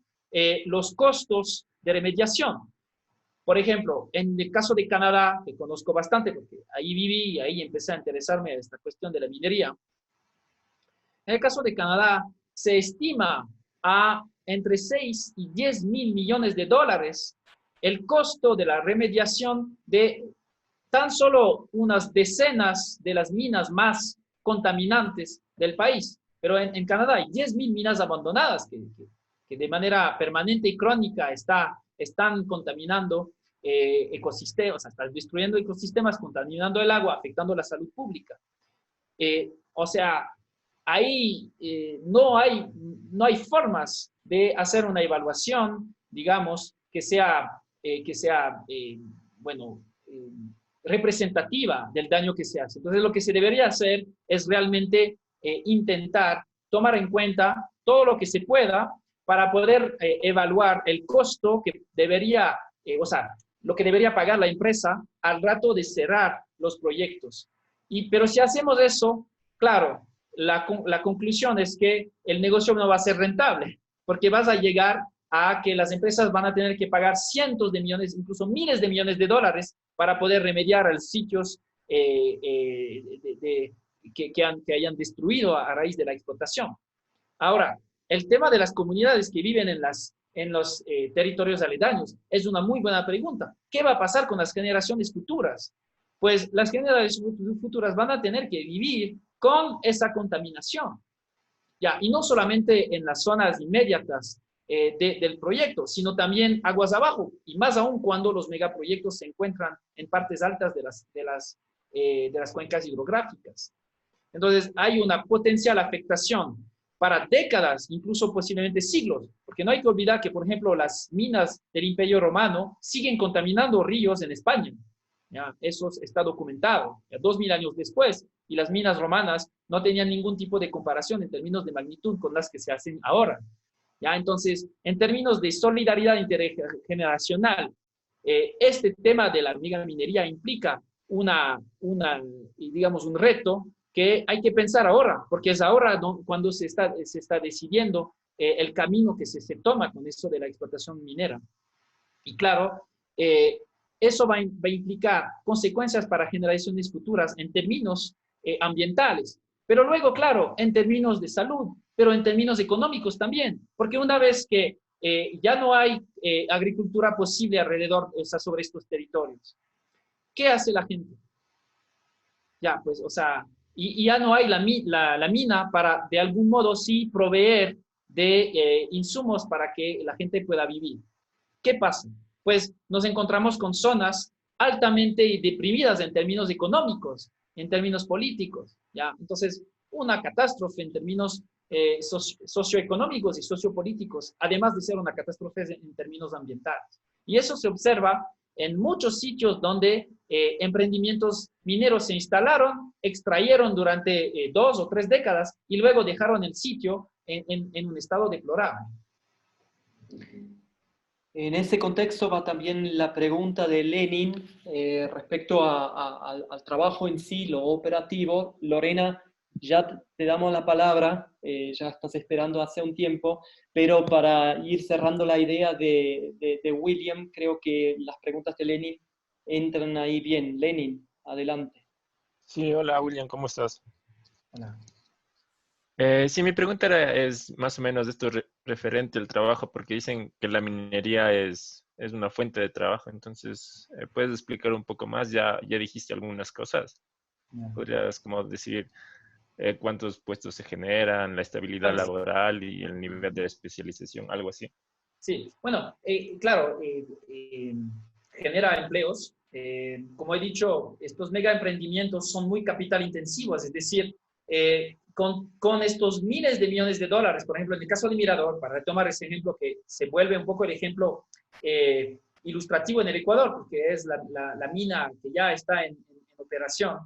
los costos de remediación. Por ejemplo, en el caso de Canadá, que conozco bastante porque ahí viví y ahí empecé a interesarme en esta cuestión de la minería, en el caso de Canadá se estima a entre 6 y 10 mil millones de dólares el costo de la remediación de tan solo unas decenas de las minas más contaminantes del país. Pero en Canadá hay 10 mil minas abandonadas que de manera permanente y crónica están contaminando ecosistemas, están destruyendo ecosistemas, contaminando el agua, afectando la salud pública. O sea, ahí no hay formas de hacer una evaluación, digamos, que sea representativa del daño que se hace. Entonces, lo que se debería hacer es realmente intentar tomar en cuenta todo lo que se pueda para poder evaluar el costo que debería, lo que debería pagar la empresa al rato de cerrar los proyectos. Pero si hacemos eso, claro, la conclusión es que el negocio no va a ser rentable, porque vas a llegar a que las empresas van a tener que pagar cientos de millones, incluso miles de millones de dólares para poder remediar a los sitios que hayan destruido a raíz de la explotación. Ahora, el tema de las comunidades que viven en los territorios aledaños es una muy buena pregunta. ¿Qué va a pasar con las generaciones futuras? Pues las generaciones futuras van a tener que vivir con esa contaminación. Ya, y no solamente en las zonas inmediatas del proyecto, sino también aguas abajo, y más aún cuando los megaproyectos se encuentran en partes altas de las cuencas hidrográficas. Entonces, hay una potencial afectación para décadas, incluso posiblemente siglos, porque no hay que olvidar que, por ejemplo, las minas del Imperio Romano siguen contaminando ríos en España. ¿Ya? Eso está documentado, ya 2000 años después, y las minas romanas no tenían ningún tipo de comparación en términos de magnitud con las que se hacen ahora. ¿Ya? Entonces, en términos de solidaridad intergeneracional, este tema de la megaminería implica digamos, un reto que hay que pensar ahora, porque es ahora cuando se está decidiendo el camino que se toma con eso de la explotación minera. Y claro, eso va a implicar consecuencias para generaciones futuras en términos ambientales, pero luego, claro, en términos de salud, pero en términos económicos también, porque una vez que ya no hay agricultura posible alrededor, sobre estos territorios, ¿qué hace la gente? Ya, pues, o sea, y ya no hay la mina para, de algún modo, sí proveer de insumos para que la gente pueda vivir. ¿Qué pasa? Pues nos encontramos con zonas altamente deprimidas en términos económicos, en términos políticos, ¿ya? Entonces, una catástrofe en términos socioeconómicos y sociopolíticos, además de ser una catástrofe en términos ambientales. Y eso se observa en muchos sitios donde emprendimientos mineros se instalaron, extrayeron durante 2 o 3 décadas y luego dejaron el sitio en un estado deplorable. En ese contexto va también la pregunta de Lenin respecto al trabajo en sí, lo operativo. Lorena, ya te damos la palabra, ya estás esperando hace un tiempo, pero para ir cerrando la idea de William, creo que las preguntas de Lenin entran ahí bien. Lenin, adelante. Sí, hola William, ¿cómo estás? Hola. Sí, mi pregunta es más o menos esto referente al trabajo, porque dicen que la minería es una fuente de trabajo, entonces, ¿puedes explicar un poco más? Ya dijiste algunas cosas. ¿Podrías como decir cuántos puestos se generan, la estabilidad laboral y el nivel de especialización, algo así? Sí, bueno, claro, genera empleos. Como he dicho, estos mega emprendimientos son muy capital intensivos, es decir, con estos miles de millones de dólares, por ejemplo, en el caso de Mirador, para retomar ese ejemplo que se vuelve un poco el ejemplo ilustrativo en el Ecuador, porque es la mina que ya está en operación.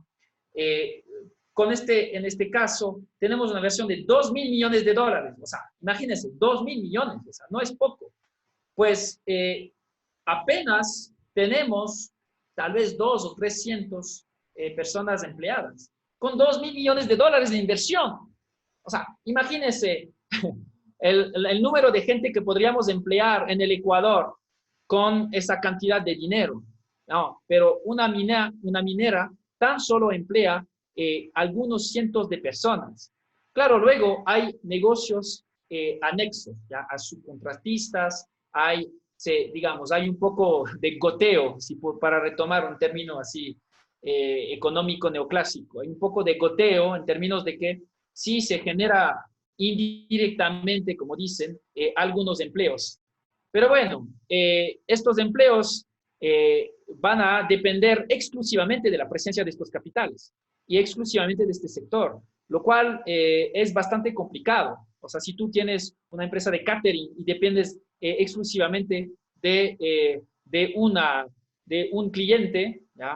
En este caso, tenemos una versión de 2.000 millones de dólares. O sea, imagínense, 2.000 millones, o sea, no es poco. Pues apenas tenemos tal vez 200 o 300 personas empleadas, con $2.000 millones de inversión. O sea, imagínense el número de gente que podríamos emplear en el Ecuador con esa cantidad de dinero. No, pero una minera tan solo emplea algunos cientos de personas. Claro, luego hay negocios anexos, ¿ya? A subcontratistas, digamos, hay un poco de goteo, para retomar un término así económico neoclásico. Hay un poco de goteo en términos de que sí se genera indirectamente, como dicen, algunos empleos. Pero bueno, estos empleos van a depender exclusivamente de la presencia de estos capitales y exclusivamente de este sector, lo cual es bastante complicado. O sea, si tú tienes una empresa de catering y dependes exclusivamente de un cliente, ¿ya?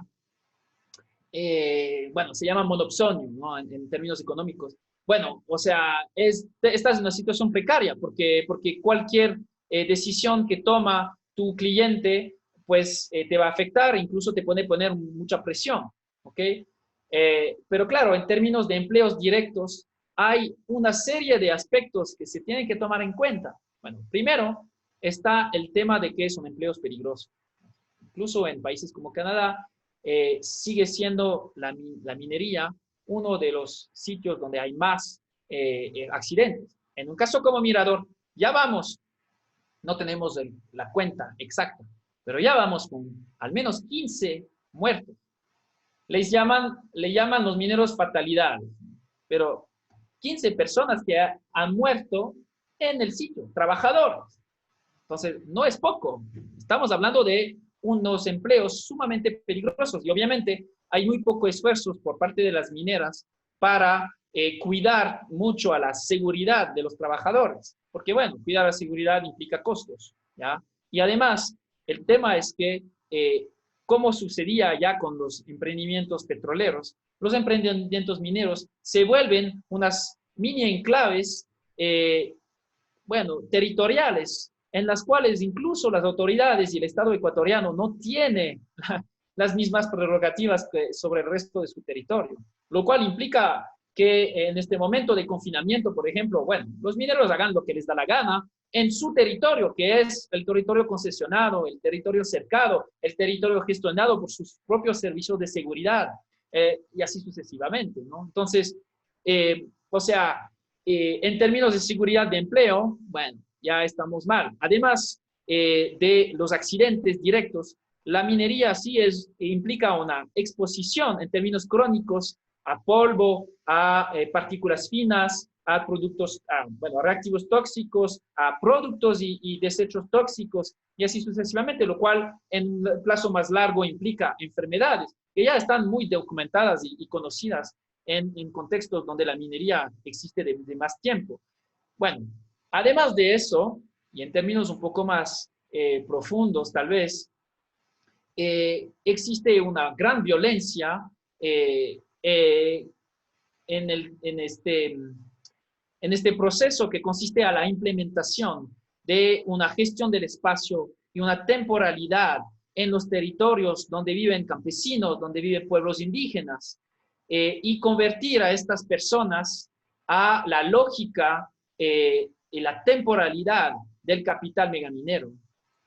Bueno, se llama monopsonio, ¿no? En términos económicos. Bueno, o sea, esta es una situación precaria porque cualquier decisión que toma tu cliente, pues te va a afectar, incluso te puede poner mucha presión, ¿ok? Pero claro, en términos de empleos directos, hay una serie de aspectos que se tienen que tomar en cuenta. Bueno, primero está el tema de que son empleos peligrosos. Incluso en países como Canadá, sigue siendo la minería uno de los sitios donde hay más accidentes. En un caso como Mirador, ya vamos, no tenemos la cuenta exacta, pero ya vamos con al menos 15 muertos. Le llaman los mineros fatalidad, pero 15 personas que han muerto en el sitio, trabajadores. Entonces, no es poco. Estamos hablando de unos empleos sumamente peligrosos y obviamente hay muy poco esfuerzo por parte de las mineras para cuidar mucho a la seguridad de los trabajadores, porque bueno, cuidar la seguridad implica costos, ¿ya? Y además, el tema es que, como sucedía ya con los emprendimientos petroleros, los emprendimientos mineros se vuelven unas mini enclaves, bueno, territoriales, en las cuales incluso las autoridades y el Estado ecuatoriano no tiene las mismas prerrogativas sobre el resto de su territorio, lo cual implica que en este momento de confinamiento, por ejemplo, bueno, los mineros hagan lo que les da la gana en su territorio, que es el territorio concesionado, el territorio cercado, el territorio gestionado por sus propios servicios de seguridad, y así sucesivamente, ¿no? Entonces, o sea, en términos de seguridad de empleo, bueno, ya estamos mal. Además de los accidentes directos, la minería sí implica una exposición en términos crónicos a polvo, a partículas finas, a productos, bueno, a reactivos tóxicos, a productos y desechos tóxicos, y así sucesivamente, lo cual en el plazo más largo implica enfermedades que ya están muy documentadas y conocidas en contextos donde la minería existe de más tiempo. Bueno, además de eso, y en términos un poco más profundos tal vez, existe una gran violencia en este proceso que consiste a la implementación de una gestión del espacio y una temporalidad en los territorios donde viven campesinos, donde viven pueblos indígenas, y convertir a estas personas a la lógica y la temporalidad del capital megaminero,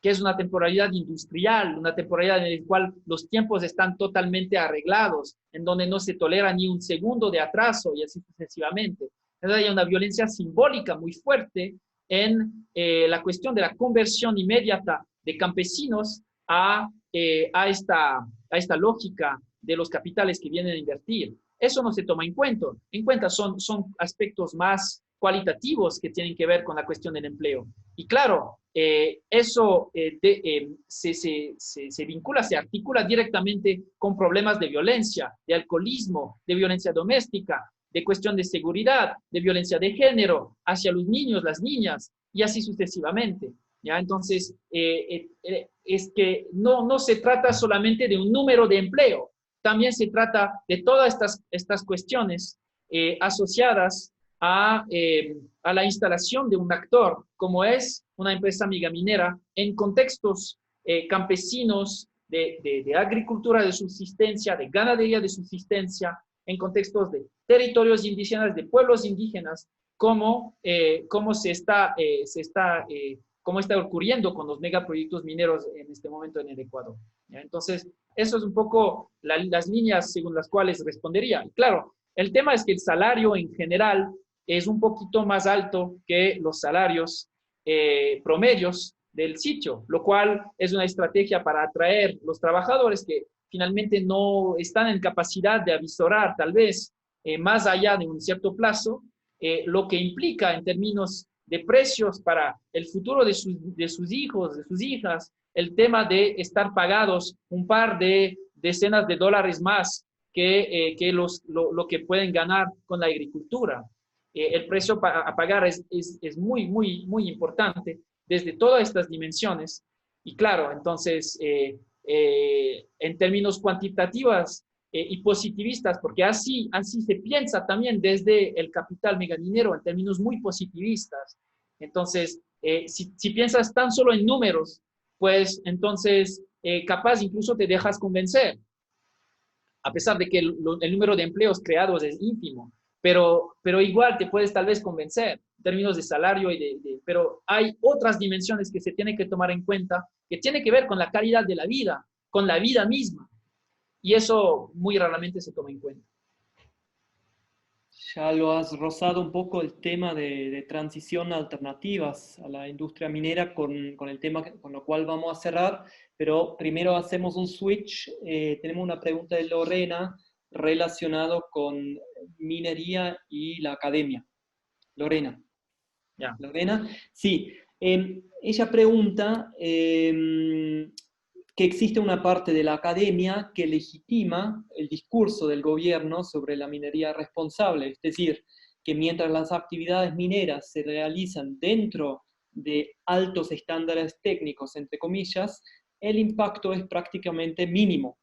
que es una temporalidad industrial, una temporalidad en la cual los tiempos están totalmente arreglados, en donde no se tolera ni un segundo de atraso y así sucesivamente. Entonces hay una violencia simbólica muy fuerte en la cuestión de la conversión inmediata de campesinos a esta lógica de los capitales que vienen a invertir. Eso no se toma en cuenta, son aspectos más cualitativos que tienen que ver con la cuestión del empleo. Y claro, eso se vincula, se articula directamente con problemas de violencia, de alcoholismo, de violencia doméstica, de cuestión de seguridad, de violencia de género hacia los niños, las niñas, y así sucesivamente. ¿Ya? Entonces, es que no se trata solamente de un número de empleo, también se trata de todas estas cuestiones asociadas a la instalación de un actor, como es una empresa megaminera, en contextos campesinos de agricultura de subsistencia, de ganadería de subsistencia, en contextos de territorios indígenas, de pueblos indígenas, cómo está ocurriendo con los megaproyectos mineros en este momento en el Ecuador. ¿Ya? Entonces, eso es un poco las líneas según las cuales respondería. Claro, el tema es que el salario en general es un poquito más alto que los salarios promedios del sitio, lo cual es una estrategia para atraer los trabajadores que finalmente no están en capacidad de avisorar tal vez más allá de un cierto plazo, lo que implica en términos de precios para el futuro de sus hijos, de sus hijas, el tema de estar pagados un par de decenas de dólares más que lo que pueden ganar con la agricultura. El precio a pagar es muy, muy, muy importante desde todas estas dimensiones. Y claro, entonces, en términos cuantitativos y positivistas, porque así se piensa también desde el capital megaminero en términos muy positivistas. Entonces, si piensas tan solo en números, pues entonces capaz incluso te dejas convencer, a pesar de que el número de empleos creados es ínfimo, pero igual te puedes tal vez convencer en términos de salario, pero hay otras dimensiones que se tienen que tomar en cuenta, que tienen que ver con la calidad de la vida, con la vida misma, y eso muy raramente se toma en cuenta. Ya lo has rozado un poco el tema de transición a alternativas a la industria minera con el tema con lo cual vamos a cerrar, pero primero hacemos un switch. Tenemos una pregunta de Lorena relacionado con minería y la academia. Lorena. Ya. Lorena, sí. Ella pregunta que existe una parte de la academia que legitima el discurso del gobierno sobre la minería responsable, es decir, que mientras las actividades mineras se realizan dentro de altos estándares técnicos, entre comillas, el impacto es prácticamente mínimo.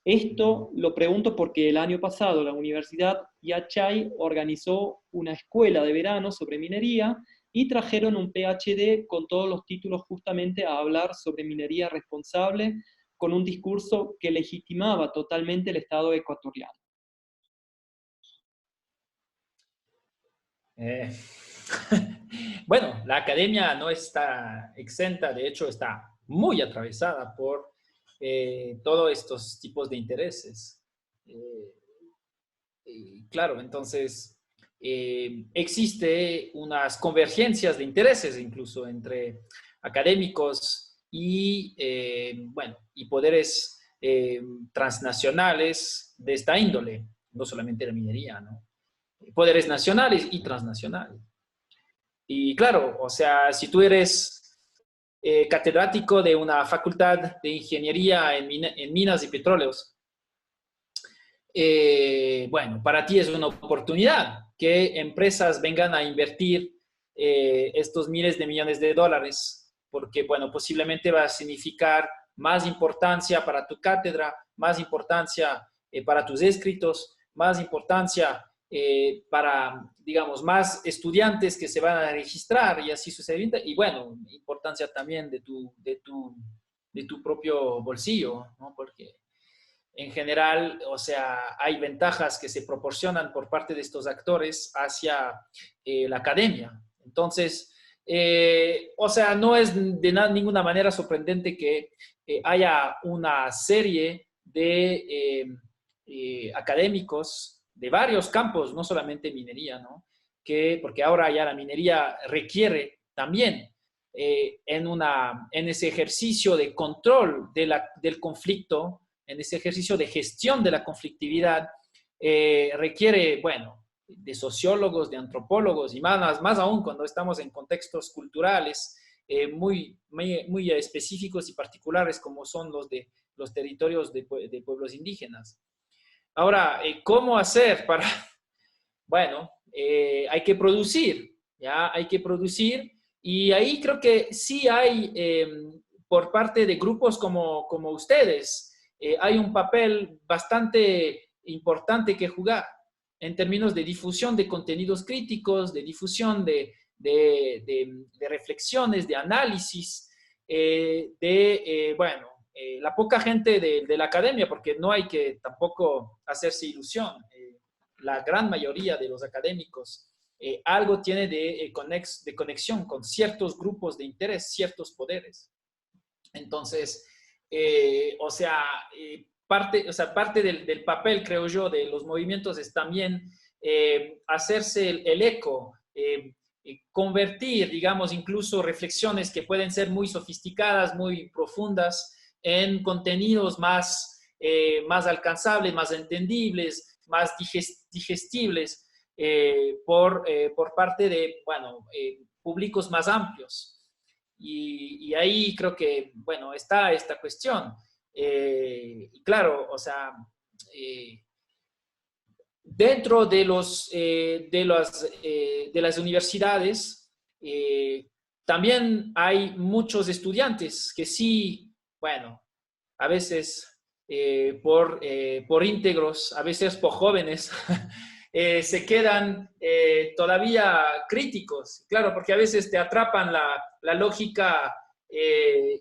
Esto lo pregunto porque el año pasado la Universidad Yachay organizó una escuela de verano sobre minería y trajeron un PhD con todos los títulos justamente a hablar sobre minería responsable, con un discurso que legitimaba totalmente el Estado ecuatoriano. Bueno, la academia no está exenta, de hecho está muy atravesada por todos estos tipos de intereses. Claro, entonces existe unas convergencias de intereses incluso entre académicos y, y poderes transnacionales de esta índole, no solamente la minería, ¿no? Poderes nacionales y transnacionales. Y claro, o sea, si tú eres catedrático de una facultad de ingeniería en minas y petróleos, para ti es una oportunidad que empresas vengan a invertir estos miles de millones de dólares, porque, posiblemente va a significar más importancia para tu cátedra, más importancia para tus escritos, más importancia para, digamos, más estudiantes que se van a registrar y así sucesivamente, y importancia también de tu propio bolsillo, ¿no? Porque en general, o sea, hay ventajas que se proporcionan por parte de estos actores hacia la academia. Entonces, o sea, no es de ninguna manera sorprendente que haya una serie de académicos de varios campos, no solamente minería, ¿no? Porque ahora ya la minería requiere también en ese ejercicio de control del conflicto, en ese ejercicio de gestión de la conflictividad, requiere, de sociólogos, de antropólogos y más aún cuando estamos en contextos culturales muy específicos y particulares como son los de los territorios de pueblos indígenas. Ahora, ¿cómo hacer para...? Hay que producir, ¿ya? Hay que producir y ahí creo que sí hay, por parte de grupos como ustedes, hay un papel bastante importante que jugar en términos de difusión de contenidos críticos, de difusión de reflexiones, de análisis, la poca gente de la academia, porque no hay que tampoco hacerse ilusión, la gran mayoría de los académicos algo tiene de conexión con ciertos grupos de interés, ciertos poderes. Entonces, parte del papel, creo yo, de los movimientos es también hacerse el eco, convertir, digamos, incluso reflexiones que pueden ser muy sofisticadas, muy profundas, en contenidos más alcanzables, más entendibles, más digestibles por parte de, bueno, públicos más amplios. Y ahí creo que, bueno, está esta cuestión. Y claro, o sea, dentro de las universidades también hay muchos estudiantes que sí, bueno, a veces por íntegros, a veces por jóvenes, se quedan todavía críticos, claro, porque a veces te atrapan la lógica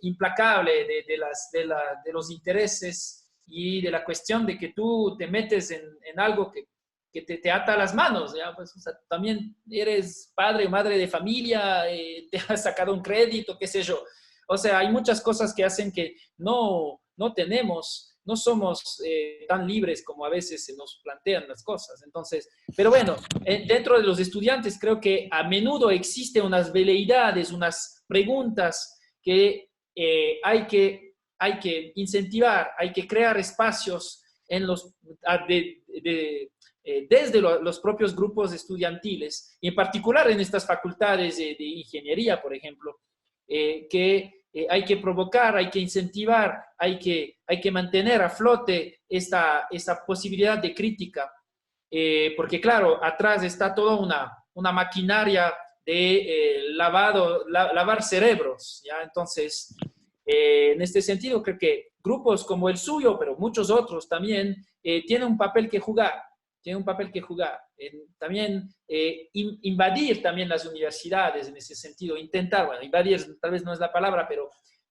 implacable de los intereses y de la cuestión de que tú te metes en algo que te ata las manos, ¿ya? Pues, o sea, también eres padre o madre de familia, te has sacado un crédito, qué sé yo. O sea, hay muchas cosas que hacen que no somos tan libres como a veces se nos plantean las cosas. Entonces, pero bueno, dentro de los estudiantes creo que a menudo existen unas veleidades, unas preguntas que hay que incentivar, hay que crear espacios desde los propios grupos estudiantiles, y en particular en estas facultades de ingeniería, por ejemplo, que hay que provocar, hay que incentivar, hay que mantener a flote esa posibilidad de crítica, porque claro, atrás está toda una maquinaria de lavar cerebros, ¿ya? Entonces, en este sentido, creo que grupos como el suyo, pero muchos otros también, tienen un papel que jugar. También invadir también las universidades en ese sentido, intentar, bueno, invadir tal vez no es la palabra,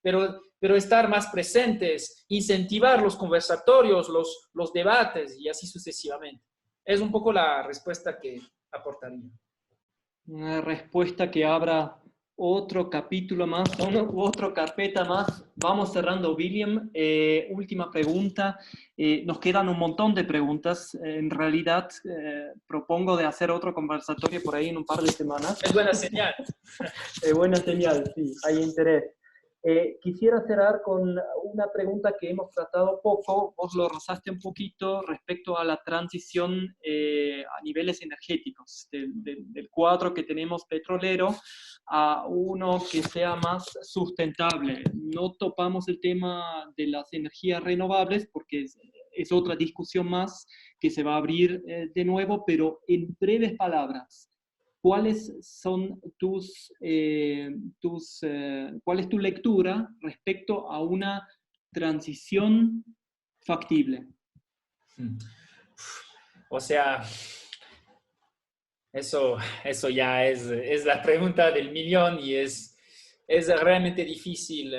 pero estar más presentes, incentivar los conversatorios, los debates y así sucesivamente. Es un poco la respuesta que aportaría. Una respuesta que abra otro capítulo más, otra carpeta más. Vamos cerrando, William. Última pregunta. Nos quedan un montón de preguntas. En realidad, propongo de hacer otro conversatorio por ahí en un par de semanas. Es buena señal. Buena señal, sí, hay interés. Quisiera cerrar con una pregunta que hemos tratado poco, vos lo rozaste un poquito respecto a la transición a niveles energéticos, del cuadro que tenemos petrolero a uno que sea más sustentable. No topamos el tema de las energías renovables porque es otra discusión más que se va a abrir de nuevo, pero en breves palabras, ¿cuáles son cuál es tu lectura respecto a una transición factible? O sea, eso ya es la pregunta del millón y es realmente difícil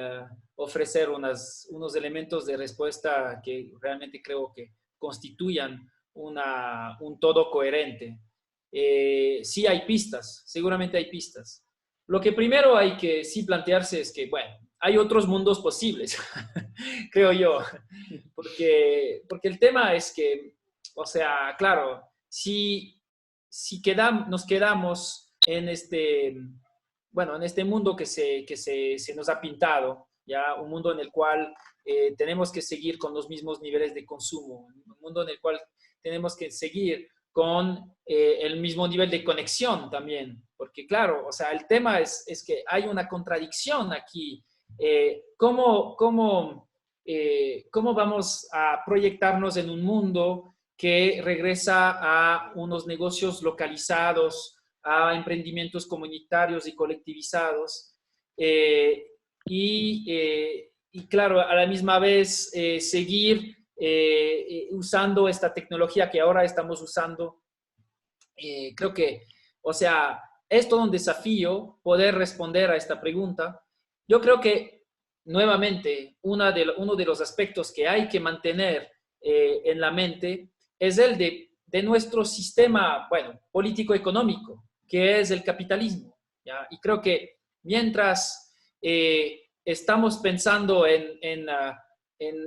ofrecer unos elementos de respuesta que realmente creo que constituyan un todo coherente. Sí hay pistas, seguramente hay pistas. Lo que primero hay que sí plantearse es que, bueno, hay otros mundos posibles, creo yo, porque el tema es que, o sea, claro, si nos quedamos en este mundo que se nos ha pintado, ya un mundo en el cual tenemos que seguir con los mismos niveles de consumo, un mundo en el cual tenemos que seguir con el mismo nivel de conexión también, porque claro, o sea, el tema es que hay una contradicción aquí. ¿Cómo vamos a proyectarnos en un mundo que regresa a unos negocios localizados, a emprendimientos comunitarios y colectivizados? Y claro, a la misma vez seguir usando esta tecnología que ahora estamos usando. Creo que, o sea, es todo un desafío poder responder a esta pregunta. Yo creo que nuevamente, uno de los aspectos que hay que mantener en la mente es el de nuestro sistema, bueno, político-económico, que es el capitalismo, ¿ya? Y creo que mientras estamos pensando en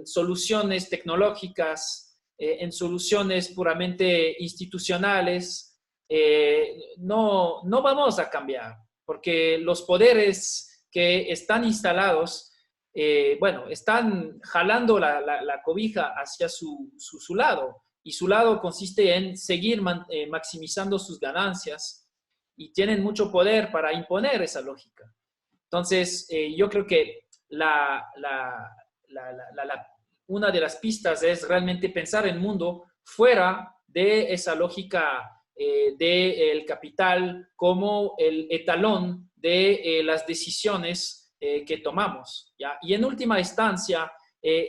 soluciones tecnológicas, en soluciones puramente institucionales, no vamos a cambiar, porque los poderes que están instalados, bueno, están jalando la cobija hacia su lado, y su lado consiste en seguir maximizando sus ganancias, y tienen mucho poder para imponer esa lógica. Entonces, yo creo que una de las pistas es realmente pensar el mundo fuera de esa lógica del capital como el etalón de las decisiones que tomamos, ¿ya? Y en última instancia,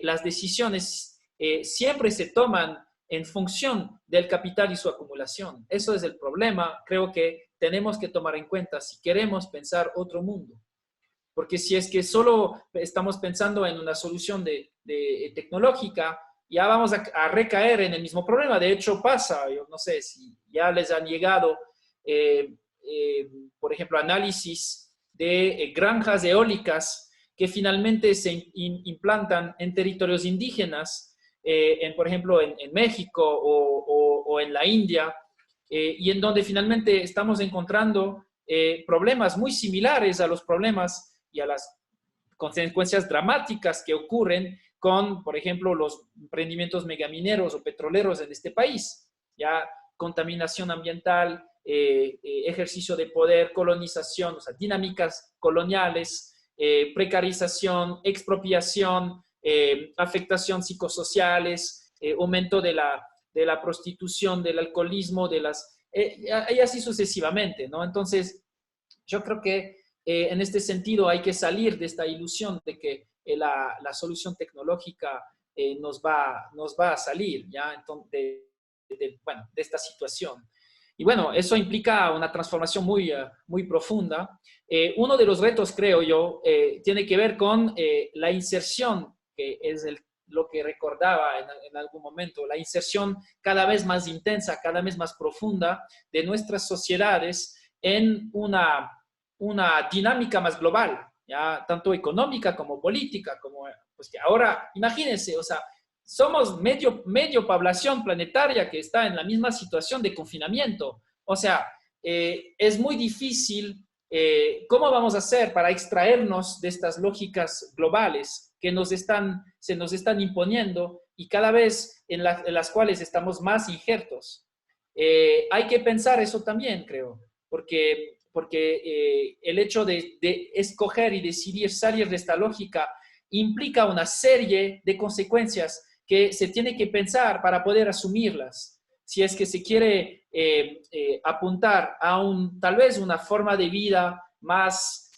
las decisiones siempre se toman en función del capital y su acumulación. Eso es el problema, creo que tenemos que tomar en cuenta si queremos pensar otro mundo. Porque si es que solo estamos pensando en una solución tecnológica, ya vamos a recaer en el mismo problema. De hecho, pasa, yo no sé si ya les han llegado, por ejemplo, análisis de granjas eólicas que finalmente se implantan en territorios indígenas, por ejemplo, en México o en la India, y en donde finalmente estamos encontrando problemas muy similares a los problemas y a las consecuencias dramáticas que ocurren con, por ejemplo, los emprendimientos megamineros o petroleros en este país. Ya contaminación ambiental, ejercicio de poder, colonización, o sea, dinámicas coloniales, precarización, expropiación, afectación psicosociales, aumento de la prostitución, del alcoholismo, y así sucesivamente, ¿no? Entonces, yo creo que en este sentido hay que salir de esta ilusión de que la solución tecnológica nos va a salir, ¿ya? Entonces, de esta situación. Y bueno, eso implica una transformación muy profunda. Uno de los retos, creo yo, tiene que ver con la inserción, que es lo que recordaba en algún momento, la inserción cada vez más intensa, cada vez más profunda de nuestras sociedades en una dinámica más global, ¿ya? Tanto económica como política, como, pues que ahora, imagínense, o sea, somos medio población planetaria que está en la misma situación de confinamiento. O sea, es muy difícil. ¿Cómo vamos a hacer para extraernos de estas lógicas globales que se nos están imponiendo y cada vez en las cuales estamos más injertos? Hay que pensar eso también, creo, porque el hecho de escoger y decidir salir de esta lógica implica una serie de consecuencias que se tiene que pensar para poder asumirlas. Si es que se quiere apuntar a tal vez una forma de vida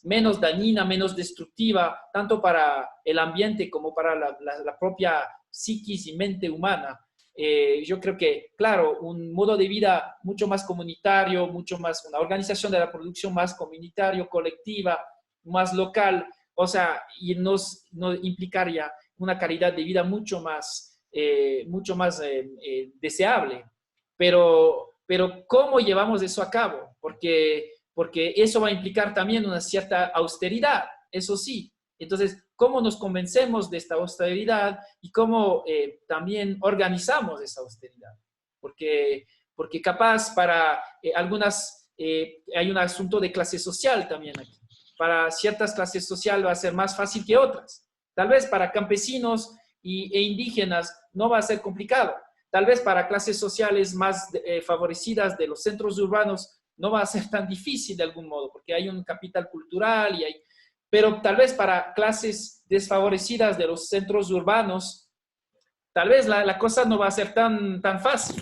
menos dañina, menos destructiva, tanto para el ambiente como para la propia psiquis y mente humana. Yo creo que, claro, un modo de vida mucho más comunitario, una organización de la producción más comunitario, colectiva, más local, o sea, y nos implicaría una calidad de vida mucho más deseable. Pero ¿cómo llevamos eso a cabo? Porque eso va a implicar también una cierta austeridad, eso sí. Entonces, ¿cómo nos convencemos de esta austeridad y cómo también organizamos esa austeridad? Porque capaz para algunas, hay un asunto de clase social también aquí. Para ciertas clases sociales va a ser más fácil que otras. Tal vez para campesinos e indígenas no va a ser complicado. Tal vez para clases sociales más favorecidas de los centros urbanos no va a ser tan difícil de algún modo, porque hay un capital cultural pero tal vez para clases desfavorecidas de los centros urbanos, tal vez la cosa no va a ser tan fácil,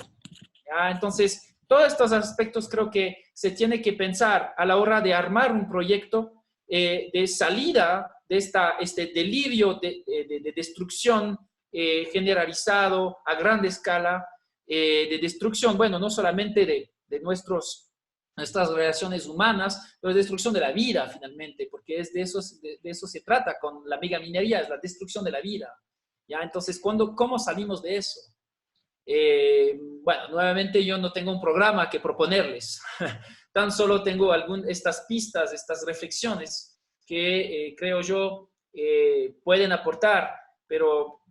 ¿ya? Entonces, todos estos aspectos creo que se tiene que pensar a la hora de armar un proyecto de salida de este delirio de destrucción generalizado a gran escala, de destrucción, bueno, no solamente de nuestros nuestras relaciones humanas, pero es destrucción de la vida finalmente, porque es de eso se trata con la megaminería, es la destrucción de la vida. ¿Ya? Entonces, ¿cómo salimos de eso? Bueno, nuevamente yo no tengo un programa que proponerles, tan solo tengo estas pistas, estas reflexiones que creo yo pueden aportar, pero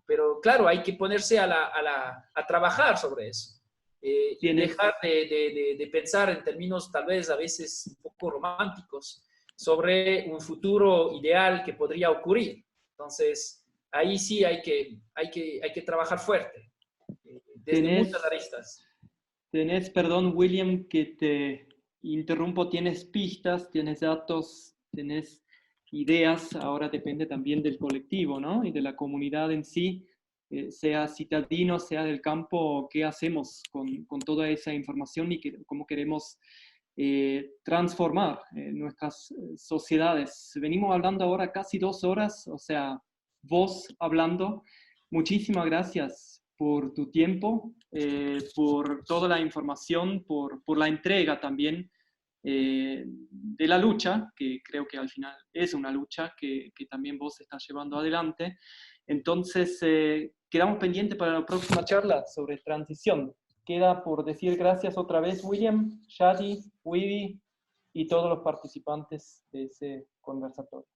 claro, hay que ponerse a trabajar sobre eso. Y dejar de pensar en términos tal vez a veces un poco románticos sobre un futuro ideal que podría ocurrir. Entonces, ahí sí hay que trabajar fuerte, desde muchas aristas. Perdón, William, que te interrumpo, tienes pistas, tienes datos, tienes ideas, ahora depende también del colectivo, ¿no? Y de la comunidad en sí. Sea citadino, sea del campo, qué hacemos con toda esa información y cómo queremos transformar nuestras sociedades. Venimos hablando ahora casi 2 horas, o sea, vos hablando. Muchísimas gracias por tu tiempo, por toda la información, por la entrega también de la lucha, que creo que al final es una lucha que también vos estás llevando adelante. Entonces, quedamos pendientes para la próxima charla sobre transición. Queda por decir gracias otra vez, William, Shadi, Wibi y todos los participantes de ese conversatorio.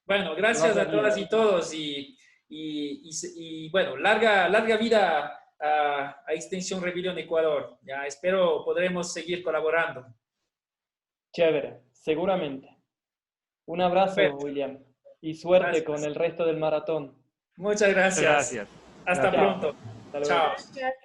Bueno, gracias a todas y todos y bueno, larga vida a Extinction Rebellion Ecuador. Ya espero podremos seguir colaborando. Chévere, seguramente. Un abrazo, Perfecto. William, y suerte Gracias. con el resto del maratón. Muchas gracias. Gracias. Hasta Gracias. pronto. Hasta luego. Chao. Gracias.